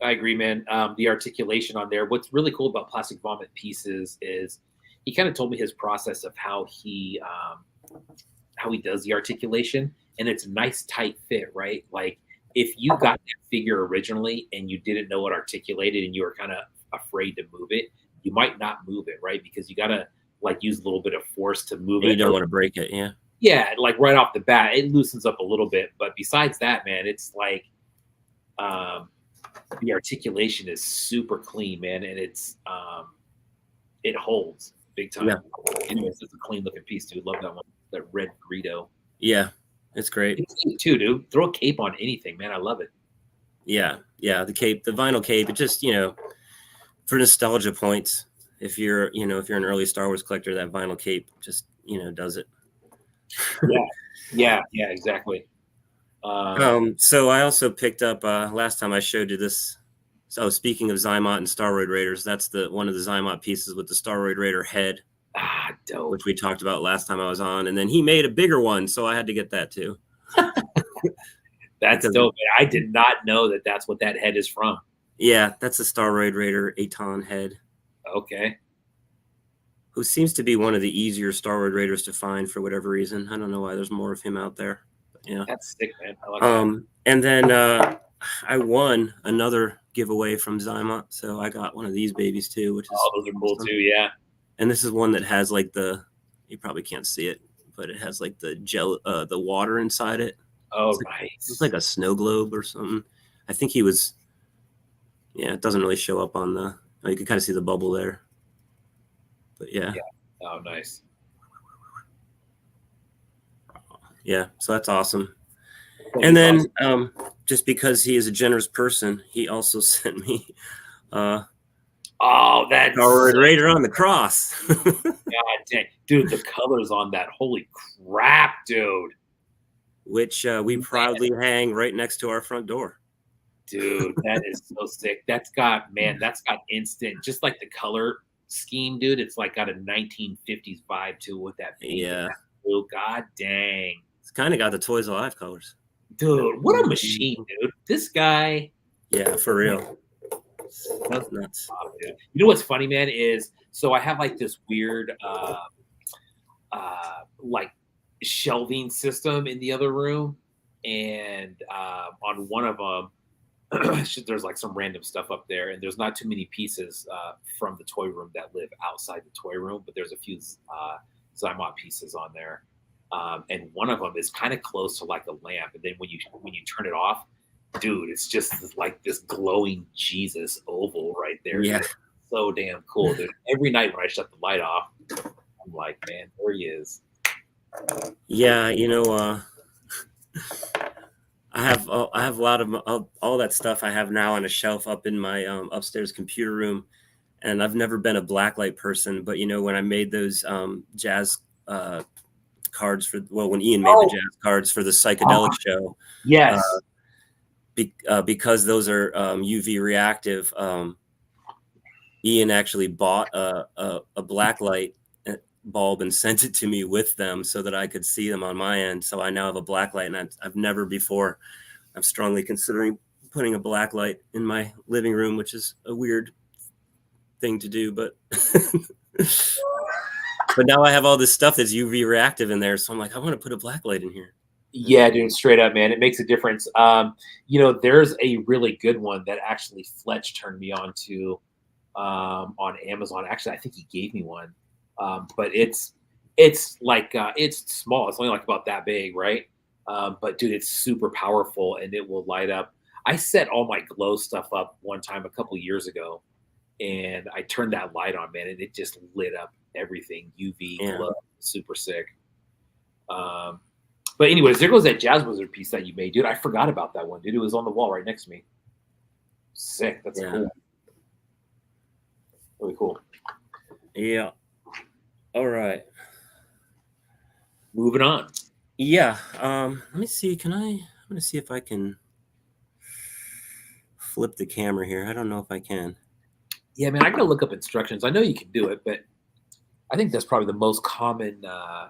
I agree, man. The articulation on there. What's really cool about Plastic Vomit pieces is he kind of told me his process of how he does the articulation, and it's a nice tight fit, right? Like if you got that figure originally and you didn't know it articulated and you were kind of afraid to move it, you might not move it, right? Because you gotta like use a little bit of force to move it. You don't want to break it, yeah. Yeah, like right off the bat, it loosens up a little bit. But besides that, man, it's like the articulation is super clean, man, and it holds big time. Yeah. Anyways, it's a clean looking piece, dude. Love that one. That red Greedo. Yeah, it's great. It's cute too, dude. Throw a cape on anything, man. I love it. Yeah, the cape, the vinyl cape, it just, for nostalgia points, if you're an early Star Wars collector, that vinyl cape just, does it. Yeah, exactly. So I also picked up last time I showed you this. So speaking of Xymot and Staroid Raiders, that's one of the Xymot pieces with the Staroid Raider head, dope. which we talked about last time I was on, and then he made a bigger one, so I had to get that too. That's dope. Man. I did not know that that's what that head is from. Yeah, that's a Staroid Raider Aton head. Okay. Who seems to be one of the easier Staroid Raiders to find for whatever reason. I don't know why there's more of him out there. But yeah, that's sick, man. I like that. And then I won another giveaway from Xymot, so I got one of these babies too, which is those are cool too. Yeah. And this is one that has like you probably can't see it, but it has like the gel, the water inside it. Oh, nice. It's like a snow globe or something. I think he was. Yeah, it doesn't really show up on the. You can kind of see the bubble there. But yeah. Oh, nice. Yeah, so that's awesome. And then, just because he is a generous person, he also sent me. That's Staroid Raider on the cross. God dang, dude, the colors on that! Holy crap, dude! Which we proudly hang right next to our front door. Dude, that is so sick. That's got instant, just like the color scheme, dude. It's like got a 1950s vibe to it with that. Yeah. Oh, God dang. It's kind of got the Toys Alive colors. Dude, what a machine, dude. This guy. Yeah, for real. That's nuts. Dude. You know what's funny, man, is so I have like this weird like shelving system in the other room, and on one of them there's like some random stuff up there, and there's not too many pieces from the toy room that live outside the toy room, but there's a few Xymot pieces on there, and one of them is kind of close to like a lamp, and then when you turn it off, dude, it's just like this glowing Jesus oval right there. Yeah. Dude. So damn cool, dude. Every night when I shut the light off, I'm like, man, there he is. Yeah, I have a lot of all that stuff I have now on a shelf up in my upstairs computer room, and I've never been a blacklight person, but when I made those jazz cards when Ian made the jazz cards for the psychedelic show, yes, because those are UV reactive, Ian actually bought a blacklight bulb and sent it to me with them so that I could see them on my end. So I now have a blacklight, and I've never before I'm strongly considering putting a black light in my living room, which is a weird thing to do, but but now I have all this stuff that's UV reactive in there, so I'm like, I want to put a black light in here. Yeah, dude, straight up, man, it makes a difference. There's a really good one that actually Fletch turned me on to on Amazon. Actually, I think he gave me one, but it's small. It's only like about that big, right? But dude, it's super powerful and it will light up. I set all my glow stuff up one time a couple years ago, and I turned that light on, man, and it just lit up everything. UV Yeah. glow, super sick. But anyways, there goes that Jazz Wizard piece that you made, dude. I forgot about that one, dude. It was on the wall right next to me. Sick. That's cool. Really cool. Yeah. All right. Moving on. Yeah. Let me see. I'm gonna see if I can flip the camera here. I don't know if I can. Yeah, man, I gotta look up instructions. I know you can do it, but I think that's probably the most common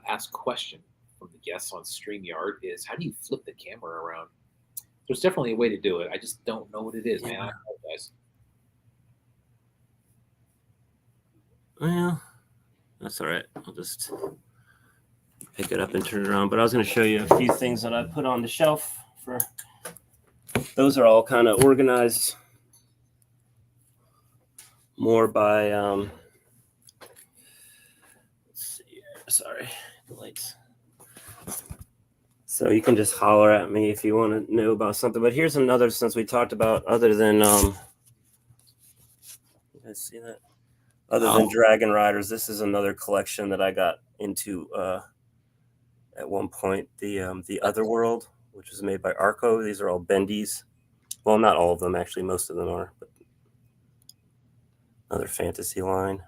asked question from the guests on StreamYard is how do you flip the camera around? There's definitely a way to do it. I just don't know what it is, man. I apologize. Well, that's all right. I'll just pick it up and turn it around. But I was going to show you a few things that I put on the shelf. Those are all kind of organized more by let's see here. Sorry, the lights. So you can just holler at me if you want to know about something. But here's another, since we talked about other than you guys see that? Other than Dragon Riders, this is another collection that I got into at one point. The Other World, which was made by Arco. These are all bendies. Well, not all of them, actually. Most of them are. But another fantasy line.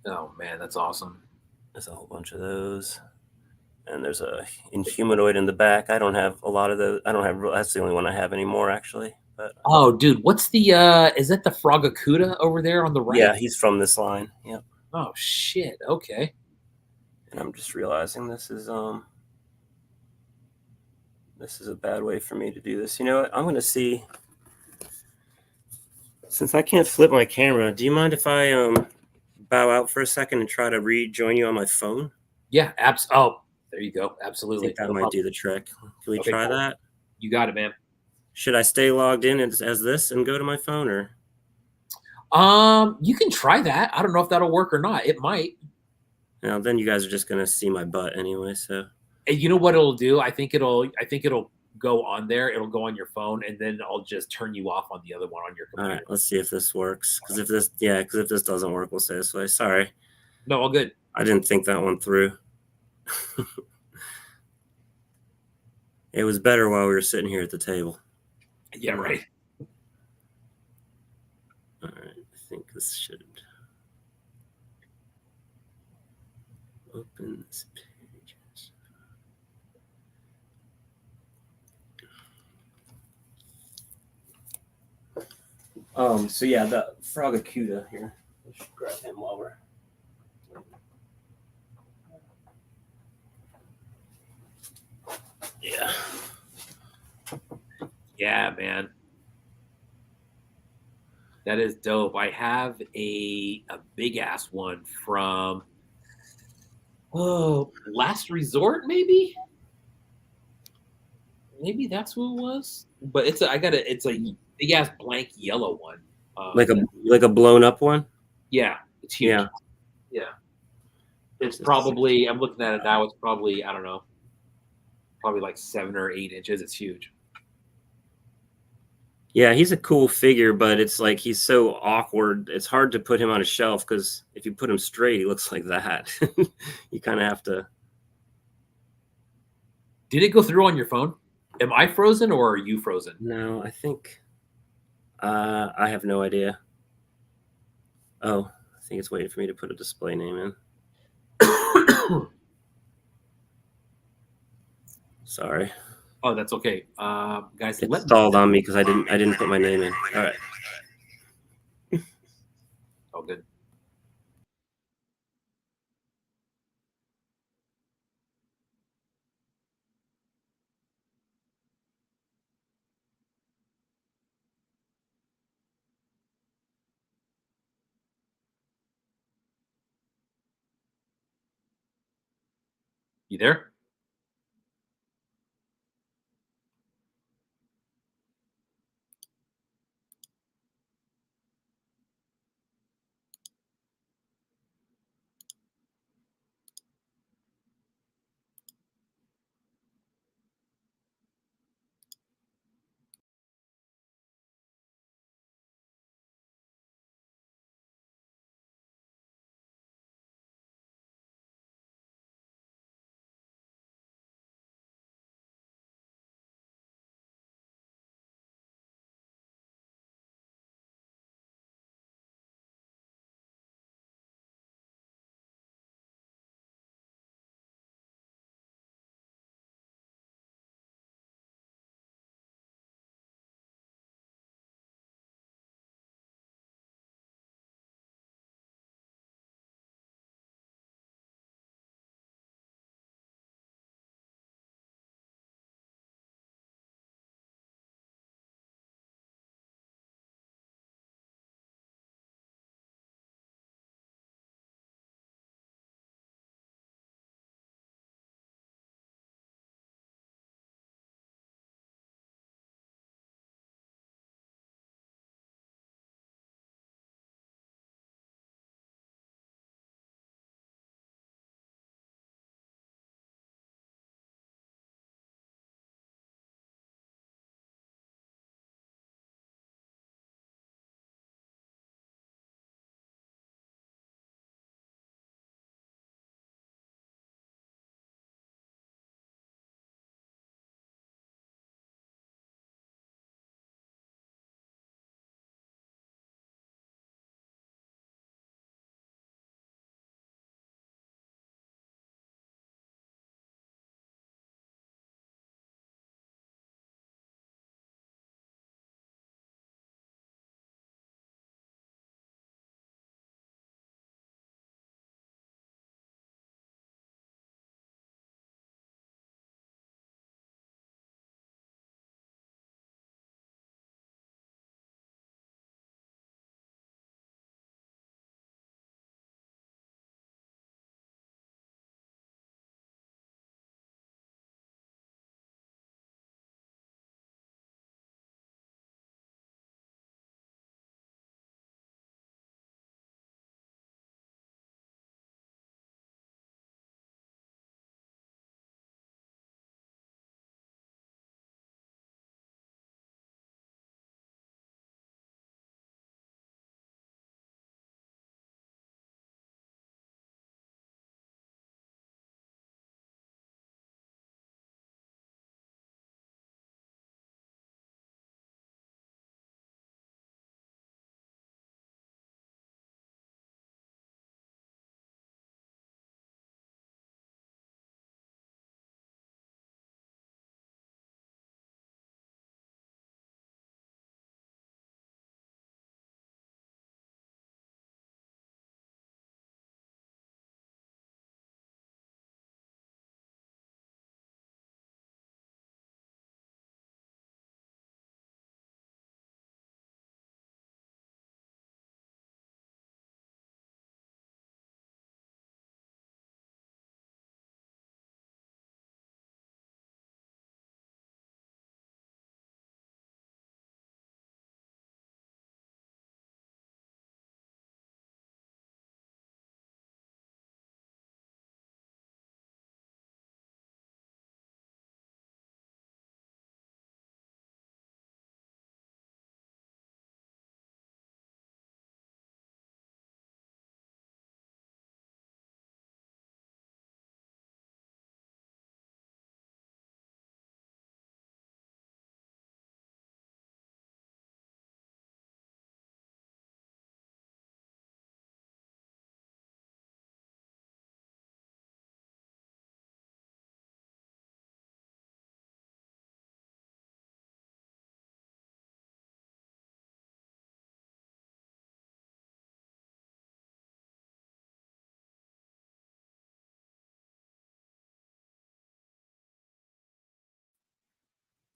Oh man, that's awesome. There's a whole bunch of those. And there's a Inhumanoid in the back. I don't have a lot of those. That's the only one I have anymore, actually. But oh, dude, what's the is that the Fragacuda over there on the right? Yeah, he's from this line. Yep. Oh shit. Okay. And I'm just realizing this is a bad way for me to do this. You know what? I'm gonna see. Since I can't flip my camera, do you mind if I bow out for a second and try to rejoin you on my phone? Yeah, oh, there you go. Absolutely. I think that might do the trick. Can we try that? You got it, man. Should I stay logged in as this and go to my phone, or? You can try that. I don't know if that'll work or not. It might. Now, then you guys are just gonna see my butt anyway. So. And you know what it'll do? I think it'll go on there. It'll go on your phone, and then I'll just turn you off on the other one on your computer. All right, let's see if this works. Because if this doesn't work, we'll say this way. Sorry. No, all good. I didn't think that one through. It was better while we were sitting here at the table. Yeah, right. All right, I think this should open this page. So yeah, the Fragacuda here. Let's grab him while we're. Yeah. Yeah, man. That is dope. I have a big ass one from Last Resort, maybe. Maybe that's who it was. But it's a big ass blank yellow one. Like a blown up one? Yeah, it's huge. Yeah. It's probably, I'm looking at it now, it's probably, I don't know, probably like 7 or 8 inches. It's huge. Yeah, he's a cool figure, but it's like he's so awkward. It's hard to put him on a shelf because if you put him straight, he looks like that. You kind of have to. Did it go through on your phone? Am I frozen or are you frozen? No, I think I have no idea. Oh, I think it's waiting for me to put a display name in. Sorry. Oh, that's okay. Guys, it stalled on me because I didn't put my name in. All right. Oh, good. You there?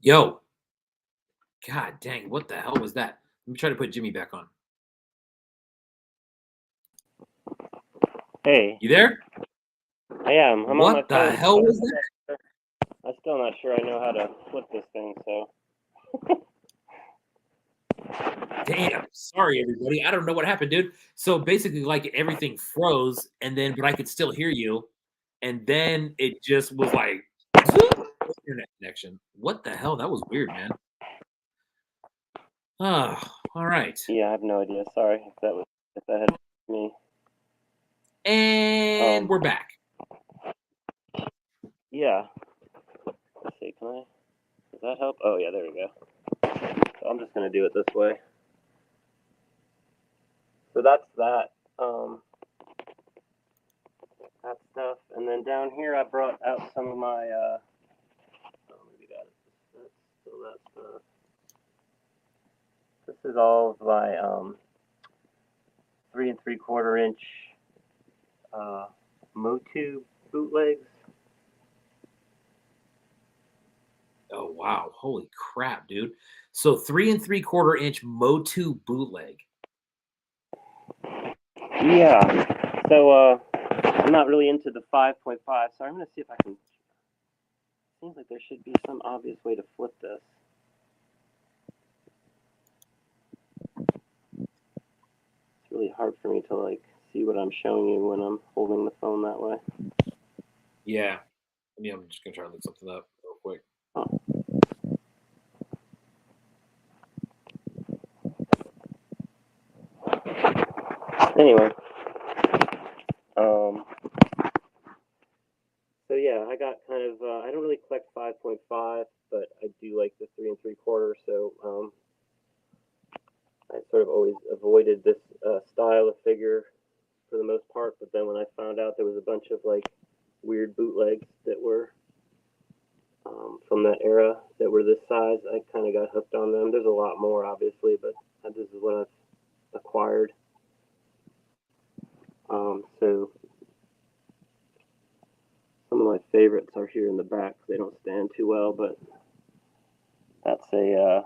Yo, god dang, what the hell was that? Let me try to put Jimmy back on. Hey, You there? I am. I'm on my What the phone. hell was that? I'm still not sure I know how to flip this thing, so. Damn. Sorry, everybody. I don't know what happened, dude. So basically, like everything froze, and then but I could still hear you, and then it just was like internet connection. What the hell? That was weird, man. Oh, all right. Yeah, I have no idea. Sorry if that had me. And we're back. Yeah. Let's see, does that help? Oh yeah, there we go. So I'm just gonna do it this way. So that's that. That stuff. And then down here I brought out some of my maybe that's still that stuff. This is all of my 3 3/4 inch Motu bootlegs. Oh wow! Holy crap, dude! So 3 3/4 inch Motu bootleg. Yeah. So I'm not really into the 5.5, so I'm gonna see if I can. Seems like there should be some obvious way to flip this. It's really hard for me to like see what I'm showing you when I'm holding the phone that way. Yeah. I'm just gonna try to look something up real quick. Oh. Anyway, so yeah, I got kind of I don't really collect 5.5, but I do like the 3 3/4. So I sort of always avoided this style of figure for the most part. But then when I found out there was a bunch of like weird bootlegs that were from that era that were this size, I kind of got hooked on them. There's a lot more, obviously, but this is what I've acquired. So some of my favorites are here in the back. They don't stand too well, but that's this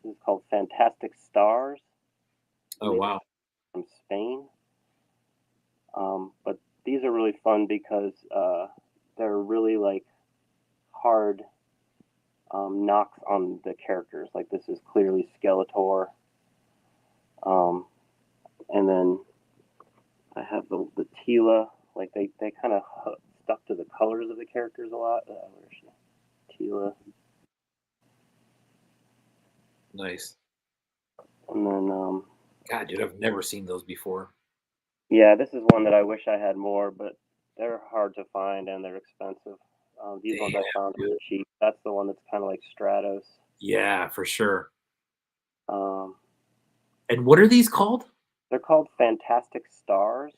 is called Fantastic Stars. Oh wow! From Spain. But these are really fun because they're really like hard knocks on the characters. Like this is clearly Skeletor. And then I have the Tila. Like they kind of stuck to the colors of the characters a lot. Where's she? Tila. Nice. And then God, dude, I've never seen those before. yeah, this is one that I wish I had more, but they're hard to find and they're expensive. These ones I found are cheap. That's the one that's kind of like Stratos. Yeah, for sure. And what are these called? They're called Fantastic Stars.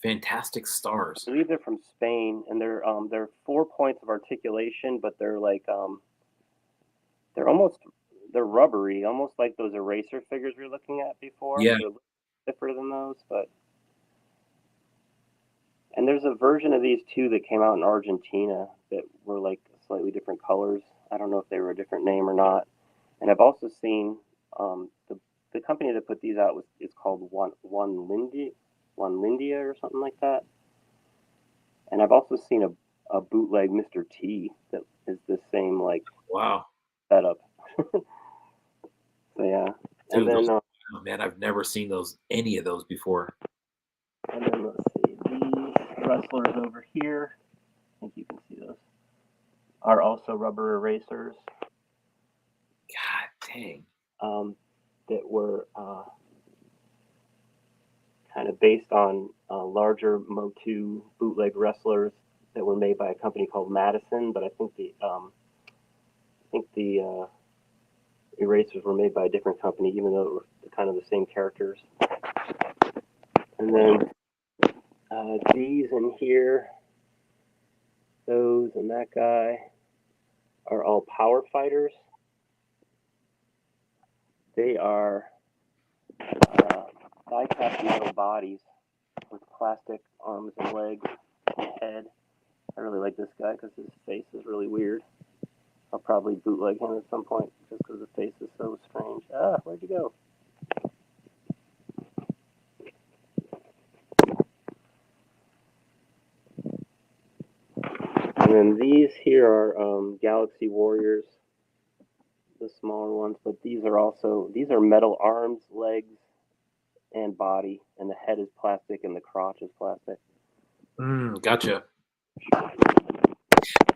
Fantastic Stars. I believe they're from Spain, and they're 4 points of articulation, but they're like they're rubbery, almost like those eraser figures we were looking at before. Yeah. They're stiffer than those, and there's a version of these too that came out in Argentina that were like slightly different colors. I don't know if they were a different name or not. And I've also seen the company that put these out is called One Lindia or something like that. And I've also seen a bootleg Mr. T that is the same like wow setup. So yeah. Dude, And then oh, man, I've never seen any of those before. And then let's see, these wrestlers over here, I think you can see those, are also rubber erasers. God dang. That were kind of based on larger Motu bootleg wrestlers that were made by a company called Madison, but I think the erasers were made by a different company, even though it were kind of the same characters. And then these in here, those and that guy, are all power fighters. They are die-cast metal bodies with plastic arms and legs and head. I really like this guy because his face is really weird. I'll probably bootleg him at some point just because the face is so strange. Ah, where'd you go? then these here are Galaxy Warriors, the smaller ones, but these are metal arms, legs, and body, and the head is plastic and the crotch is plastic. Gotcha.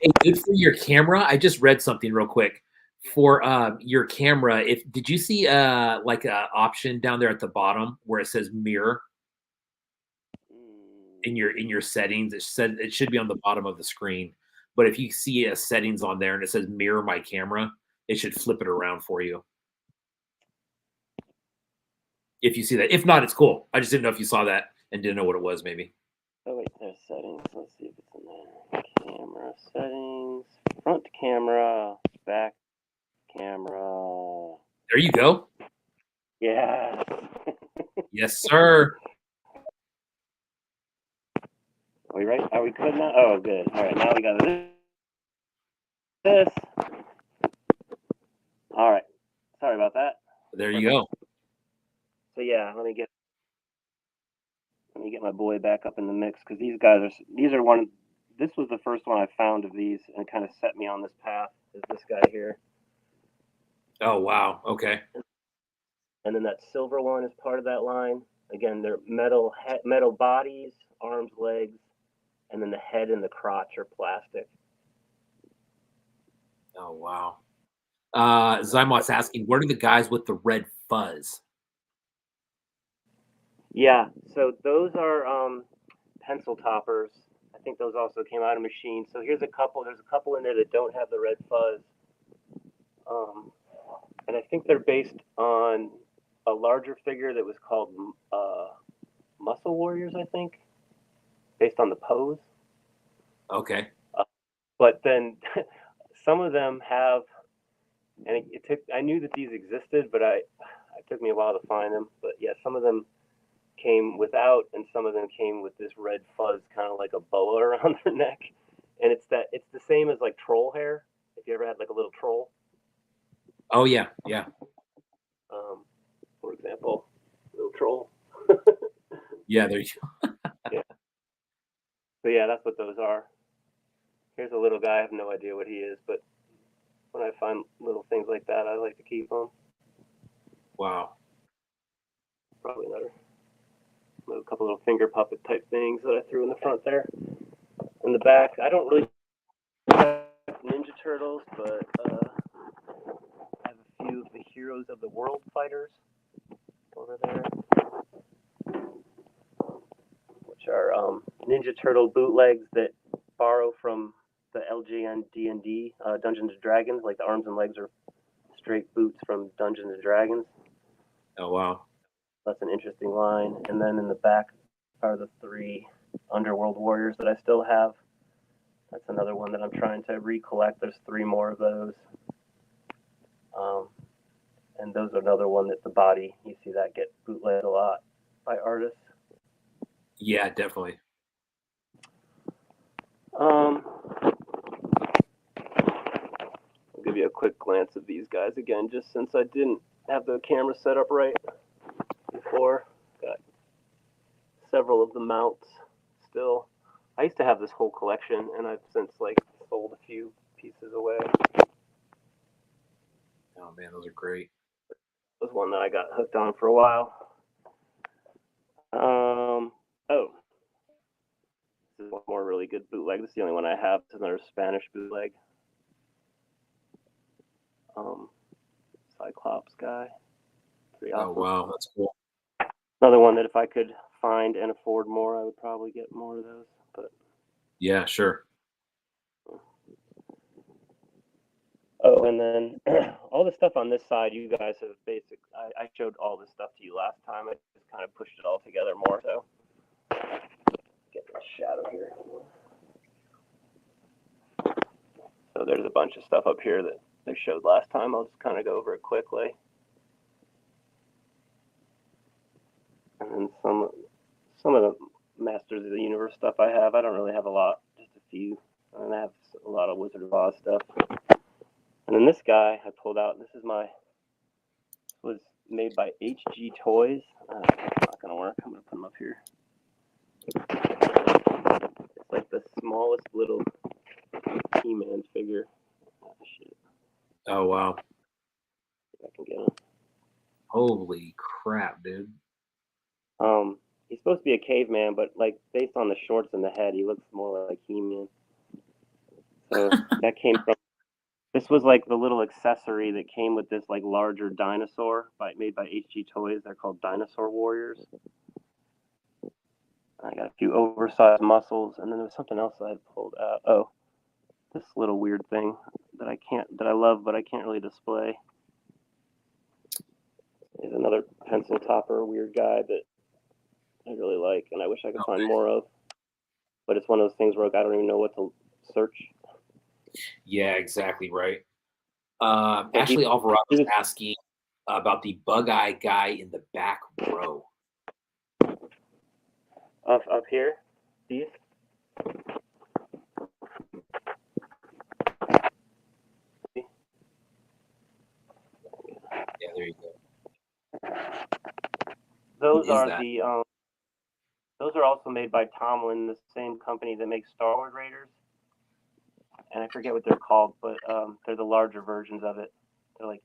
Hey, good for your camera. I just read something real quick. For your camera, did you see like a option down there at the bottom where it says mirror in your settings? It should be on the bottom of the screen. But if you see a settings on there and it says mirror my camera, it should flip it around for you. If you see that. If not, it's cool. I just didn't know if you saw that and didn't know what it was, maybe. Oh wait, there's settings. Let's see if it's in there. Camera settings, front camera, back camera. There you go. Yeah. Yes, sir. Are we right? Are we good now? Oh, good. All right, now we got this. All right. Sorry about that. There you go. So yeah, let me get my boy back up in the mix because this was the first one I found of these and kind of set me on this path. Is this guy here? Oh wow. Okay. And then that silver one is part of that line. Again, they're metal bodies, arms, legs, and then the head and the crotch are plastic. Oh wow. Zymot's asking, what are the guys with the red fuzz? Yeah, so those are pencil toppers. I think those also came out of machines. So there's a couple in there that don't have the red fuzz. And I think they're based on a larger figure that was called Muscle Warriors, I think, based on the pose. Okay. But then some of them have, and I knew that these existed, but it took me a while to find them. But yeah, some of them came without, and some of them came with this red fuzz, kind of like a boa around their neck. And it's the same as like troll hair. If you ever had like a little troll. Oh yeah, yeah. For example, little troll. Yeah, there you go. Yeah. So yeah, that's what those are. Here's a little guy. I have no idea what he is, but when I find little things like that, I like to keep them. Wow. Probably a couple little finger puppet type things that I threw in the front there. In the back, I don't really have Ninja Turtles, but I have a few of the Heroes of the World fighters over there, which are Ninja Turtle bootlegs that borrow from the LJN D&D Dungeons and Dragons. Like the arms and legs are straight boots from Dungeons and Dragons. Oh wow. That's an interesting line. And then in the back are the 3 Underworld Warriors that I still have. That's another one that I'm trying to recollect. There's 3 more of those. And those are another one that the body, you see that get bootlegged a lot by artists. Yeah, definitely. I'll give you a quick glance of these guys again, just since I didn't have the camera set up right before. Got several of the mounts still. I used to have this whole collection, and I've since sold a few pieces away. Oh man, those are great. That was one that I got hooked on for a while. This is one more really good bootleg. This is the only one I have. It's another Spanish bootleg. Cyclops guy. Pretty awesome. Oh wow, that's cool. Another one that if I could find and afford more, I would probably get more of those. But yeah, sure. Oh, and then all the stuff on this side, you guys have I showed all this stuff to you last time. I just kind of pushed it all together more. So get my shadow here. So there's a bunch of stuff up here that I showed last time. I'll just kind of go over it quickly. And then some of the Masters of the Universe stuff I have. I don't really have a lot, just a few. And I have a lot of Wizard of Oz stuff. And then this guy I pulled out. This was made by HG Toys. It's not gonna work. I'm gonna put them up here. It's like the smallest little figure. Oh, shit. Oh wow. I can get him. Holy crap, dude. He's supposed to be a caveman, but like based on the shorts and the head, he looks more like He-Man. So that came from. This was like the little accessory that came with this like larger dinosaur made by HG Toys. They're called Dinosaur Warriors. I got a few oversized muscles, and then there was something else that I had pulled out. Oh, this little weird thing that I love, but I can't really display. Is another pencil topper weird guy that I really like, and I wish I could find more of. But it's one of those things where I don't even know what to search. Yeah, exactly right. Ashley Alvarado is asking about the bug-eye guy in the back row. Up here, these. Yeah, there you go. Those are also made by Tomlin, the same company that makes Star Wars Raiders. And I forget what they're called, but they're the larger versions of it. They're like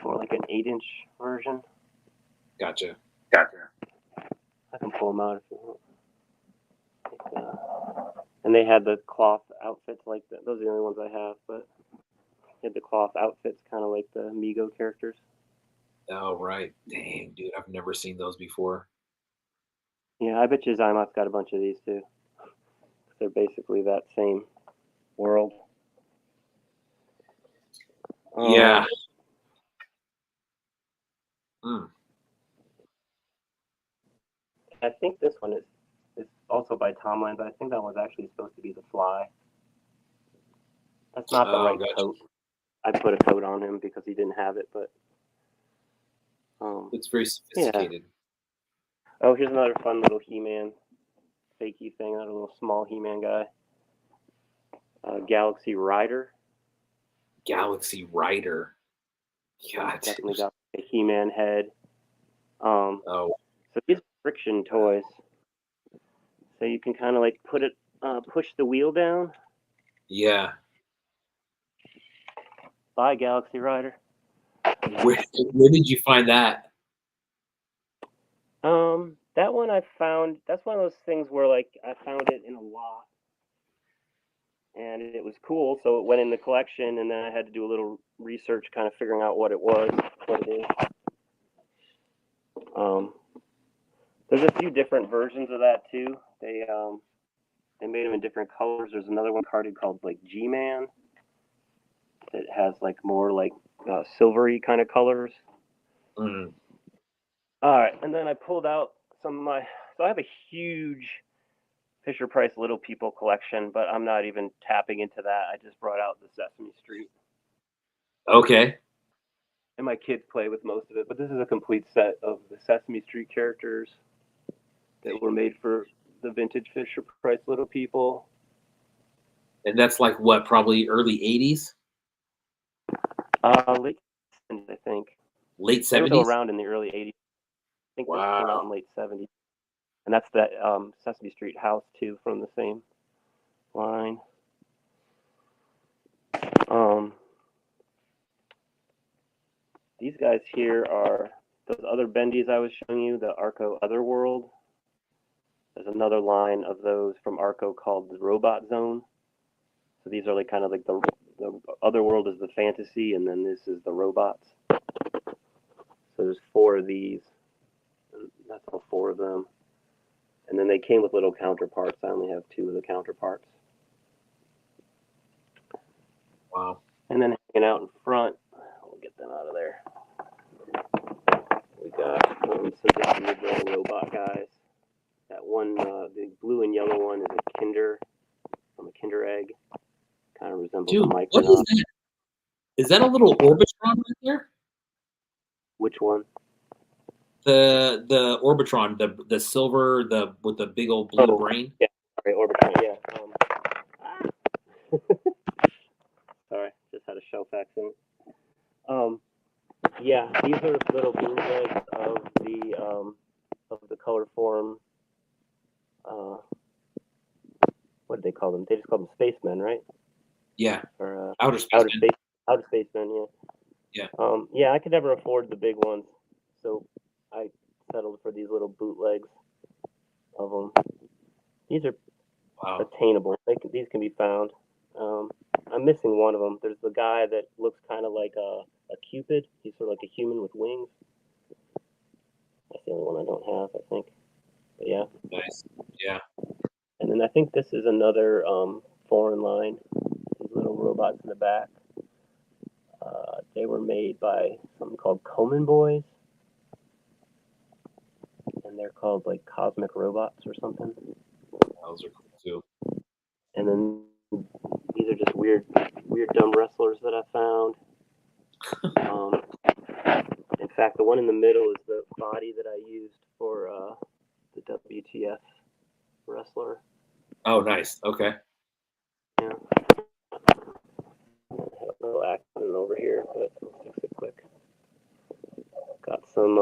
more like an 8-inch version. Gotcha. I can pull them out if you want. And they had the cloth outfits like that. Those are the only ones I have, but they had the cloth outfits kind of like the Mego characters. Oh, right. Dang, dude, I've never seen those before. Yeah, I bet you Zymot's got a bunch of these too. They're basically that same world. Yeah. I think this one is also by Tomlin, but I think that one's actually supposed to be the Fly. That's not the right coat. I put a coat on him because he didn't have it, but it's very sophisticated. Yeah. Oh, here's another fun little He-Man fakey thing. Another little small He-Man guy. Galaxy Rider. Galaxy Rider. God. Definitely got a He-Man head. Oh. So these are friction toys. So you can kind of like push the wheel down. Yeah. Bye, Galaxy Rider. Where did you find that? That one I found. That's one of those things where like I found it in a lot, and it was cool. So it went in the collection, and then I had to do a little research, kind of figuring out what it is. There's a few different versions of that too. They made them in different colors. There's another one carded called like G-Man. It has like more like silvery kind of colors. Mm. All right, and then I pulled out some of my. So I have a huge Fisher Price Little People collection, but I'm not even tapping into that. I just brought out the Sesame Street. Okay. And my kids play with most of it, but this is a complete set of the Sesame Street characters that were made for the vintage Fisher Price Little People. And that's like what, probably early 80s? Late 70s, I think. Late 70s? They were still around in the early 80s. I think this came out in late 70s. And that's that Sesame Street house, too, from the same line. These guys here are those other bendies I was showing you, the Arco Otherworld. There's another line of those from Arco called the Robot Zone. So these are like kind of like the Otherworld is the fantasy, and then this is the robots. So there's 4 of these. And that's all 4 of them. And then they came with little counterparts. I only have 2 of the counterparts. Wow. And then hanging out in front, we'll get them out of there. We got some just weird little robot guys. That one, the blue and yellow one is a Kinder, from a Kinder egg. Kind of resembles a Micronaut. What is that? Is that a little Orbitron right there? Which one? The Orbitron, the silver, with the big old blue brain. Yeah, sorry, Orbitron. Yeah. Sorry, just had a shelf accident. Yeah, these are little bootlegs of the color form. What did they call them? They just called them spacemen, right? Yeah. or Outer Space. Outer Man. Space, Outer Spaceman. Yeah. Yeah. Yeah, I could never afford the big ones, so I settled for these little bootlegs of them. These are Wow. attainable. These can be found. I'm missing one of them. There's the guy that looks kind of like a Cupid. He's sort of like a human with wings. That's the only one I don't have, I think. But yeah. Nice. Yeah. And then I think this is another foreign line. These little robots in the back. They were made by something called Coleman Boys. And they're called like Cosmic Robots or something. Those are cool too. And then these are just weird dumb wrestlers that I found. In fact, the one in the middle is the body that I used for the WTF wrestler. Oh, nice. Okay. Yeah. No accident over here, but I'll fix it quick. Got some.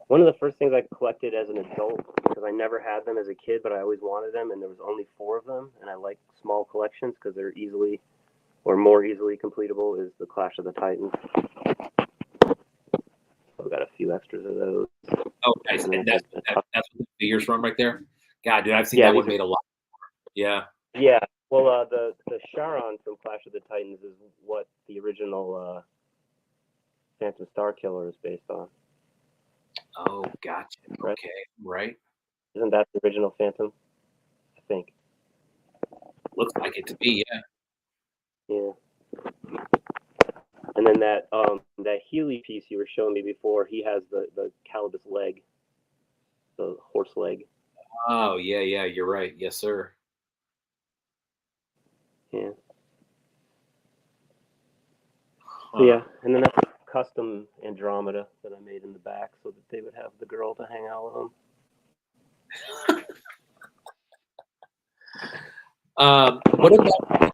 One of the first things I collected as an adult, because I never had them as a kid, but I always wanted them, and there was only 4 of them, and I like small collections because they're easily or more easily completable, is the Clash of the Titans. I've got a few extras of those. Oh, nice. And that's what the figure's from right there? God, dude, I've seen Yeah, that one made a lot. Yeah. Yeah. Well, the Charon from Clash of the Titans is what the original Phantom Star Killer is based on. Oh, gotcha. Right. Okay. Right. Isn't that the original Phantom? I think. Looks like it to be, yeah. Yeah. And then that Healy piece you were showing me before, he has the Calibus leg, the horse leg. Oh, yeah, yeah, you're right. Yes, sir. Yeah. Huh. So, yeah, and then that's a custom Andromeda that I made in the back so that they would have the girl to hang out with them. What about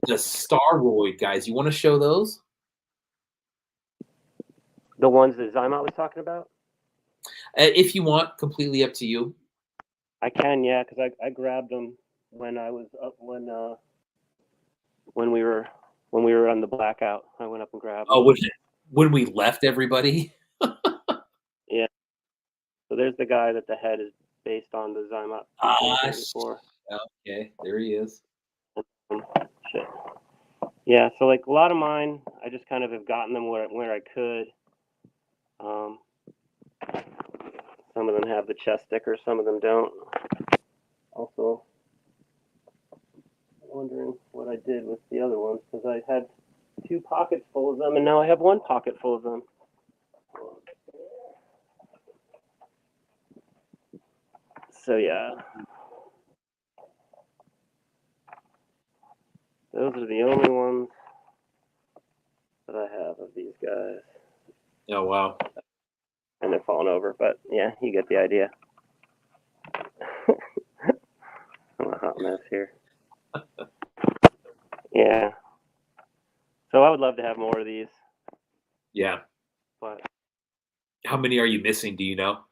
the Staroid guys? You want to show those? The ones that Zymot was talking about? If you want, completely up to you. I can, yeah, because I grabbed them when I was up when we were on the blackout. I went up and grabbed them. Oh, when we left everybody? Yeah. So there's the guy that the head is based on the Zymot before. Okay, there he is. Shit. Yeah, so like a lot of mine, I just kind of have gotten them where I could. Some of them have the chest sticker, some of them don't. Also, wondering what I did with the other ones because I had 2 pockets full of them, and now I have 1 pocket full of them. So yeah, those are the only ones that I have of these guys. Oh, wow. And they're falling over, but yeah, you get the idea. I'm a hot mess here. Yeah. So I would love to have more of these. Yeah. But how many are you missing? Do you know?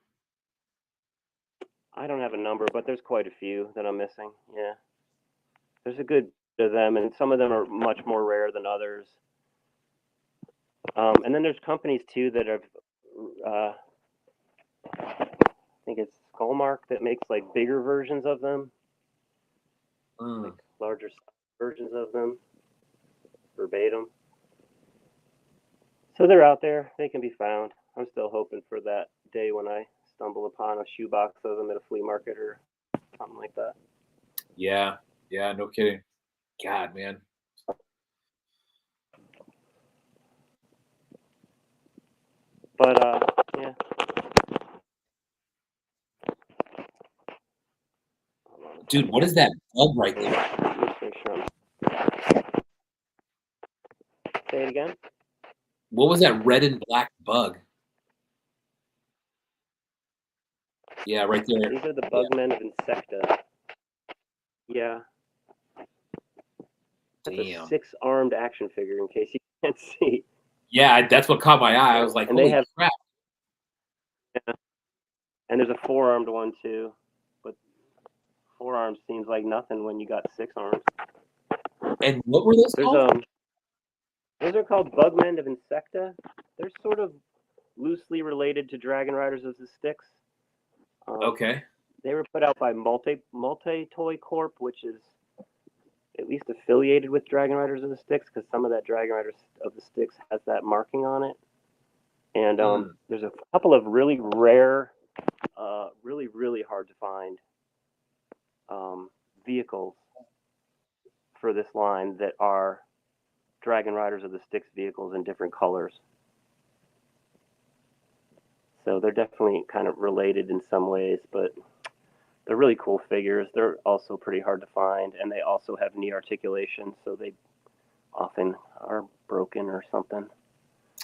I don't have a number, but there's quite a few that I'm missing. Yeah. There's a good bit of them, and some of them are much more rare than others. And then there's companies too that have, I think it's Skullmark that makes like bigger versions of them, like larger versions of them, verbatim. So they're out there. They can be found. I'm still hoping for that day when I stumble upon a shoebox of them at a flea market or something like that. Yeah. Yeah, no kidding. God, man. But yeah. Dude, what is that bug right there? Make sure Say it again. What was that red and black bug? Yeah, right there. These are the bugmen of Insecta. Yeah. That's Damn. a 6-armed action figure, in case you can't see. Yeah, that's what caught my eye. I was like, and holy they have, crap. Yeah. And there's a 4-armed one too, but 4 arms seems like nothing when you got 6 arms. And what were those There's called? those are called Bugmen of Insecta. They're sort of loosely related to Dragon Riders of the Styx. Okay. They were put out by Multi Toy Corp, which is at least affiliated with Dragon Riders of the Styx, because some of that Dragon Riders of the Styx has that marking on it. And there's a couple of really rare, really hard to find vehicles for this line that are Dragon Riders of the Styx vehicles in different colors. So they're definitely kind of related in some ways, but they're really cool figures. They're also pretty hard to find, and they also have knee articulation, so they often are broken or something.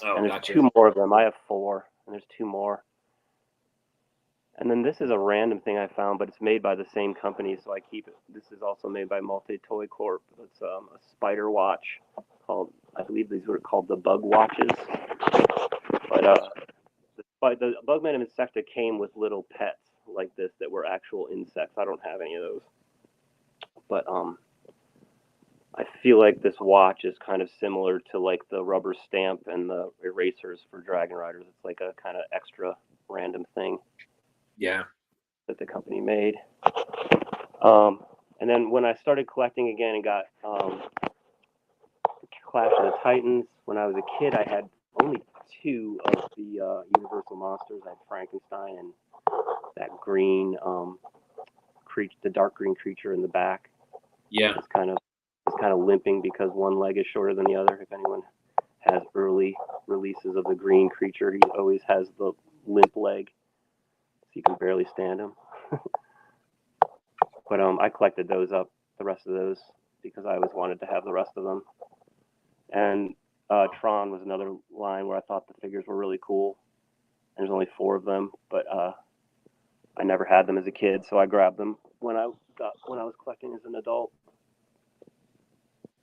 Oh, and there's gotcha. 2 more of them. I have 4, and there's 2 more. And then this is a random thing I found, but it's made by the same company, so I keep it. This is also made by Multi Toy Corp. It's a spider watch called, I believe these were called the Bug Watches. But the Bugman of Insecta came with little pets like this that were actual insects. I don't have any of those. But I feel like this watch is kind of similar to like the rubber stamp and the erasers for Dragon Riders. It's like a kind of extra random thing. Yeah. That the company made. And then when I started collecting again and got Clash of the Titans, when I was a kid, I had only 2 of the Universal monsters. I had Frankenstein and that green the dark green creature in the back. Yeah. It's kind of limping because one leg is shorter than the other. If anyone has early releases of the green creature, he always has the limp leg. You can barely stand them. But I collected those up, the rest of those, because I always wanted to have the rest of them. And Tron was another line where I thought the figures were really cool. And there's only 4 of them, but I never had them as a kid, so I grabbed them when I was collecting as an adult.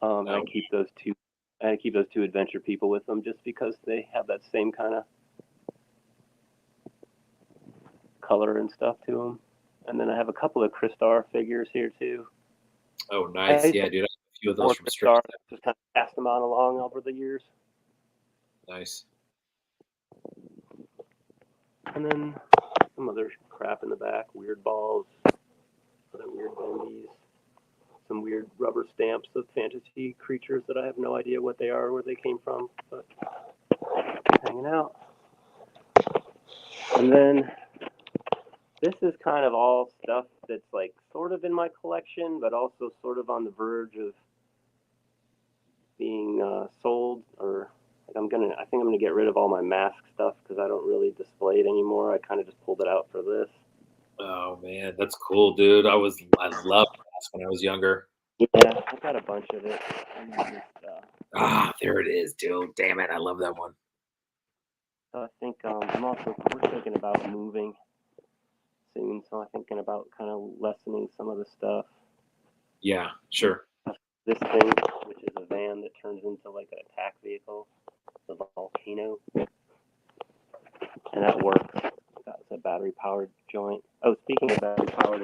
And I keep those 2. I keep those 2 adventure people with them just because they have that same kind of color and stuff to them. And then I have a couple of Crystar figures here too. Oh, nice. Yeah, dude. I have a few of those from Crystar. Strip. Just kind of passed them on along over the years. Nice. And then some other crap in the back. Weird balls. Other weird bendies. Some weird rubber stamps of fantasy creatures that I have no idea what they are or where they came from. But hanging out. And then this is kind of all stuff that's like sort of in my collection, but also sort of on the verge of being sold. Or like I think I'm gonna get rid of all my mask stuff because I don't really display it anymore. I kind of just pulled it out for this. Oh man, that's cool, dude. I loved mask when I was younger. Yeah, I got a bunch of it. There it is, dude. Damn it, I love that one. So I think we're thinking about moving soon, so I'm thinking about kind of lessening some of the stuff. Yeah, sure. This thing, which is a van that turns into like an attack vehicle, the volcano, and that works. That's a battery powered joint. Oh, speaking of battery powered,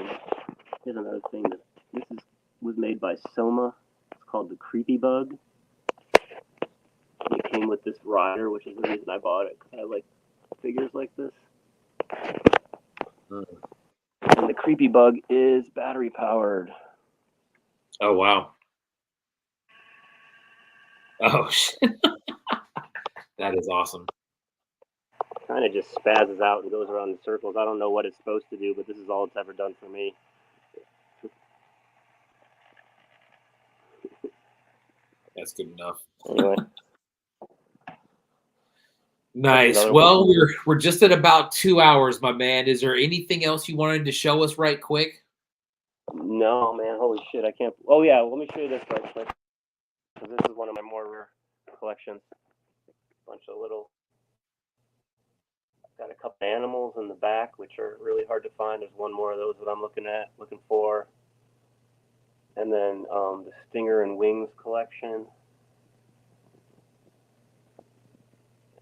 here's another thing. This was made by Soma. It's called the Creepy Bug. It came with this rider, which is the reason I bought it, because I like figures like this. And the Creepy Bug is battery powered. Oh wow. Oh shit. That is awesome. Kind of just spazzes out and goes around in circles. I don't know what it's supposed to do, but this is all it's ever done for me. That's good enough. Anyway. Nice. Well, we're just at about 2 hours, my man. Is there anything else you wanted to show us right quick? No, man. Holy shit, I can't. Oh yeah, let me show you this right quick. Because this is one of my more rare collections. Bunch of little. Got a couple animals in the back, which are really hard to find. There's one more of those that I'm looking for. And then the Stinger and Wings collection.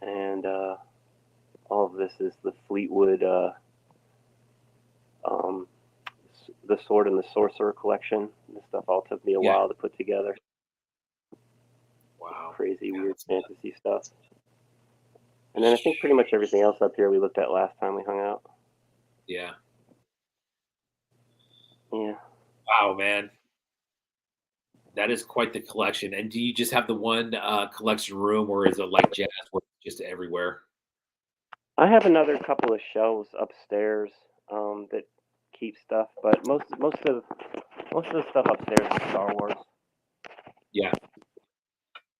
And all of this is the Fleetwood, the Sword and the Sorcerer collection. This stuff all took me a while to put together. Wow. crazy, weird fantasy stuff. And then I think pretty much everything else up here we looked at last time we hung out. Yeah. Yeah. Wow, man. That is quite the collection. And do you just have the one collection room, or is it like jazz where it's just everywhere? I have another couple of shelves upstairs that keep stuff, but most of the stuff upstairs is Star Wars, Yeah.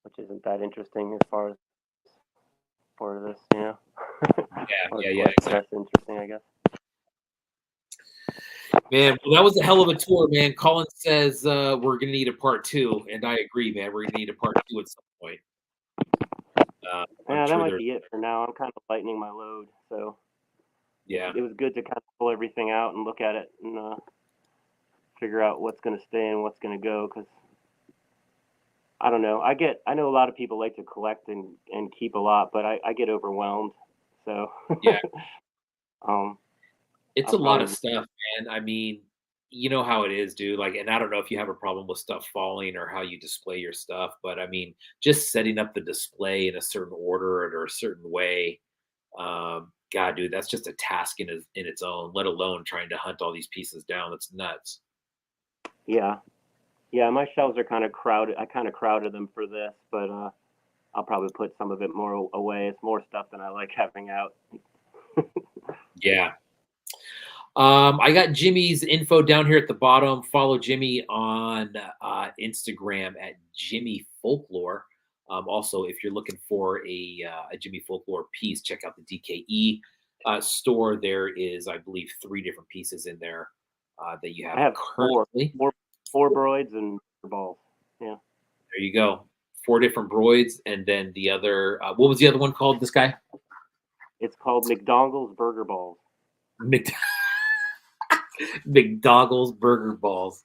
which isn't that interesting as far as for this, you know. Yeah. Exactly. That's interesting, I guess. Man, well, that was a hell of a tour, man. Colin says we're gonna need a part 2, and I agree, man. We're gonna need a part 2 at some point. Yeah, that might be it for now. I'm kind of lightening my load, so yeah, it was good to kind of pull everything out and look at it and figure out what's going to stay and what's going to go. Because I don't know. I know a lot of people like to collect and keep a lot, but I get overwhelmed. So yeah. It's I'll a lot of probably stuff, man. I mean, you know how it is, dude. Like, and I don't know if you have a problem with stuff falling or how you display your stuff, but I mean, just setting up the display in a certain order or a certain way. God, dude, that's just a task in its own, let alone trying to hunt all these pieces down. That's nuts. Yeah. Yeah, my shelves are kind of crowded. I kind of crowded them for this, but I'll probably put some of it more away. It's more stuff than I like having out. Yeah. I got Jimmy's info down here at the bottom. Follow Jimmy on Instagram at Jimmy Folklore. Also, if you're looking for a Jimmy Folklore piece, check out the DKE store. There is, I believe, 3 different pieces in there that you have, I have currently. four broids and balls. Yeah. There you go. 4 different broids, and then the other. What was the other one called? This guy. It's called McDonald's Burger Balls. McDonald's Burger Balls.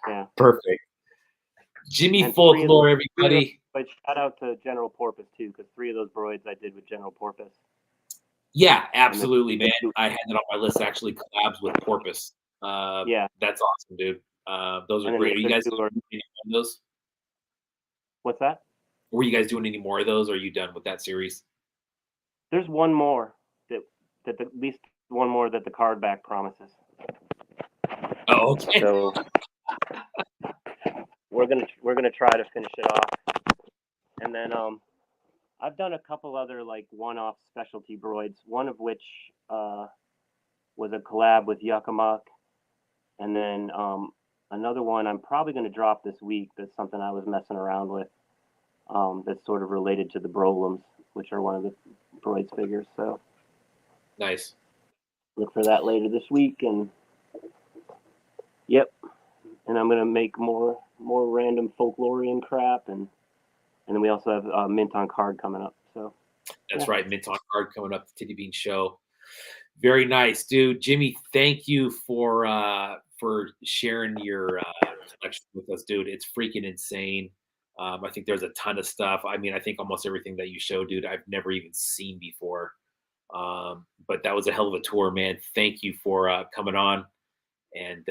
Yeah. Perfect. Jimmy And Folklore, everybody. But shout out to General Porpoise too, because 3 of those broids I did with General Porpoise. Yeah, absolutely, man. I had that on my list, actually, collabs with Porpoise. Yeah. That's awesome, dude. Those are great. Are you guys doing any more of those? What's that? Were you guys doing any more of those, or are you done with that series? There's one more at least one more that the card back promises. Oh, okay. So we're gonna try to finish it off, and then I've done a couple other like one-off specialty broids. One of which was a collab with Yuckamuck, and then another one I'm probably gonna drop this week. That's something I was messing around with. That's sort of related to the Brolums, which are one of the broids figures. So Nice. look for that later this week, and yep. And I'm gonna make more random folklorian crap, and then we also have Mint on Card coming up. So That's right, Mint on Card coming up, the Titty Bean Show. Very nice, dude. Jimmy, thank you for sharing your collection with us, dude. It's freaking insane. I think there's a ton of stuff. I mean, I think almost everything that you showed, dude, I've never even seen before. But that was a hell of a tour, man. Thank you for coming on, and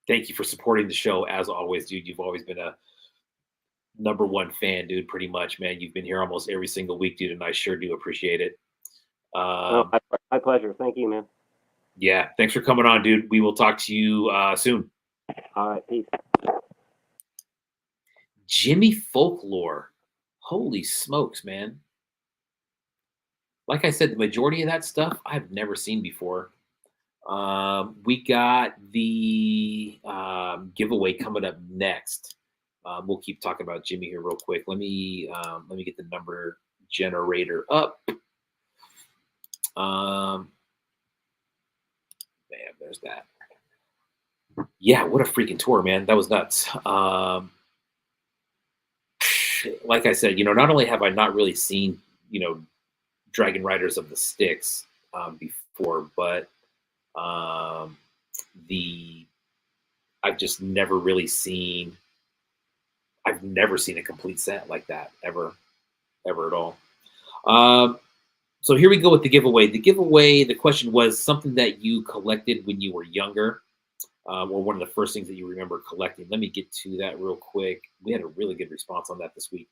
thank you for supporting the show as always, dude. You've always been a #1 fan, dude. Pretty much, man. You've been here almost every single week, dude, and I sure do appreciate it. My pleasure. Thank you, man. Yeah, thanks for coming on, dude. We will talk to you soon. All right, peace. Jimmy Folklore. Holy smokes, man. Like I said, the majority of that stuff I've never seen before. We got the giveaway coming up next. We'll keep talking about Jimmy here real quick. Let me get the number generator up. Man, there's that. Yeah, what a freaking tour, man. That was nuts. Like I said, not only have I not really seen, Dragon Riders of the Styx before, but I've just never really seen. I've never seen a complete set like that ever at all. So here we go with the giveaway. The question was something that you collected when you were younger, or one of the first things that you remember collecting. Let me get to that real quick. We had a really good response on that this week.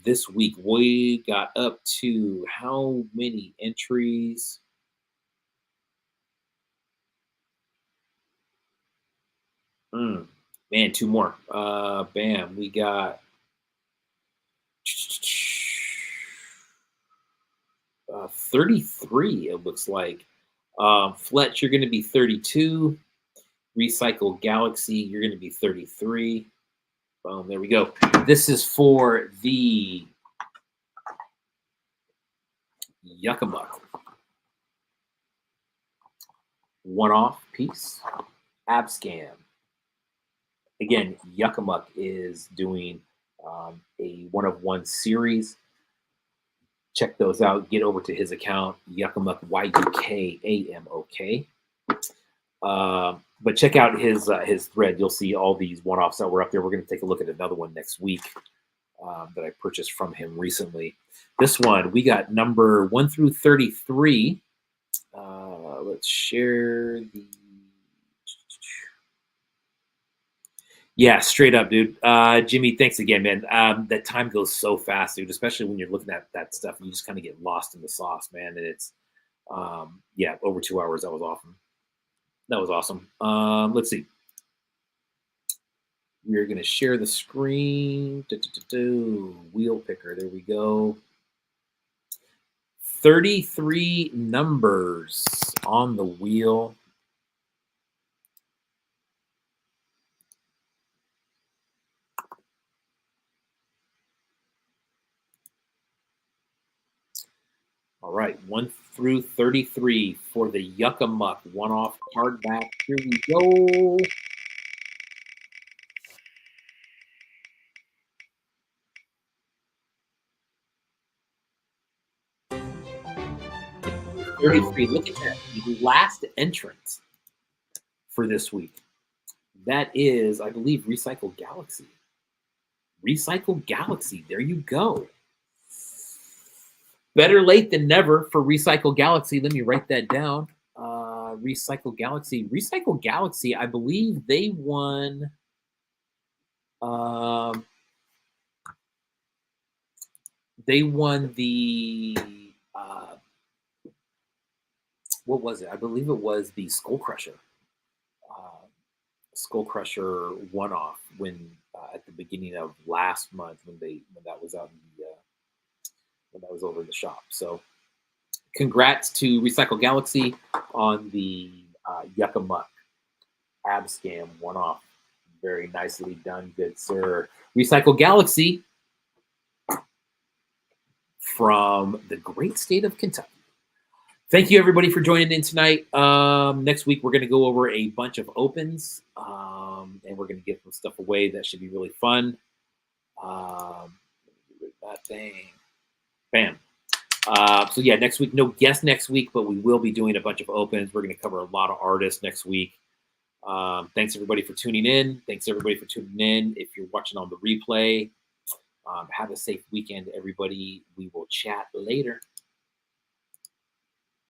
This week we got up to how many entries? Man, two more. Bam, we got 33, it looks like. Fletch, you're going to be 32. Recycle Galaxy, you're going to be 33. Boom, there we go. This is for the Yuckamuck one-off piece. Abscam. Again, Yuckamuck is doing a one-of-one series. Check those out. Get over to his account, Yuckamuck, YUKAMOK. But check out his thread. You'll see all these one-offs that were up there. We're going to take a look at another one next week that I purchased from him recently. This one, we got number 1 through 33. Let's share the... Yeah, straight up, dude. Jimmy, thanks again, man. That time goes so fast, dude, especially when you're looking at that stuff. You just kind of get lost in the sauce, man. And it's, yeah, over 2 hours. That was awesome. That was awesome. Let's see. We're going to share the screen. Wheel picker. There we go. 33 numbers on the wheel. All right, 1 through 33 for the Yuckamuck one-off hardback. Here we go. Look at that. The last entrant for this week. That is, I believe, Recycle Galaxy. Recycle Galaxy. There you go. Better late than never for Recycle Galaxy. Let me write that down. Recycle Galaxy. Recycle Galaxy, I believe they won. They won the... what was it? I believe it was the Skull Crusher. Skull Crusher one-off when at the beginning of last month when that was out in the when that was over in the shop. So congrats to Recycle Galaxy on the Yuckamuck Abscam one-off. Very nicely done, good sir. Recycle Galaxy from the great state of Kentucky. Thank you, everybody, for joining in tonight. Next week, we're going to go over a bunch of opens, and we're going to get some stuff away. That should be really fun. That thing. Bam. So, yeah, next week, no guest next week, but we will be doing a bunch of opens. We're going to cover a lot of artists next week. Thanks, everybody, for tuning in. Thanks, everybody, for tuning in. If you're watching on the replay, have a safe weekend, everybody. We will chat later.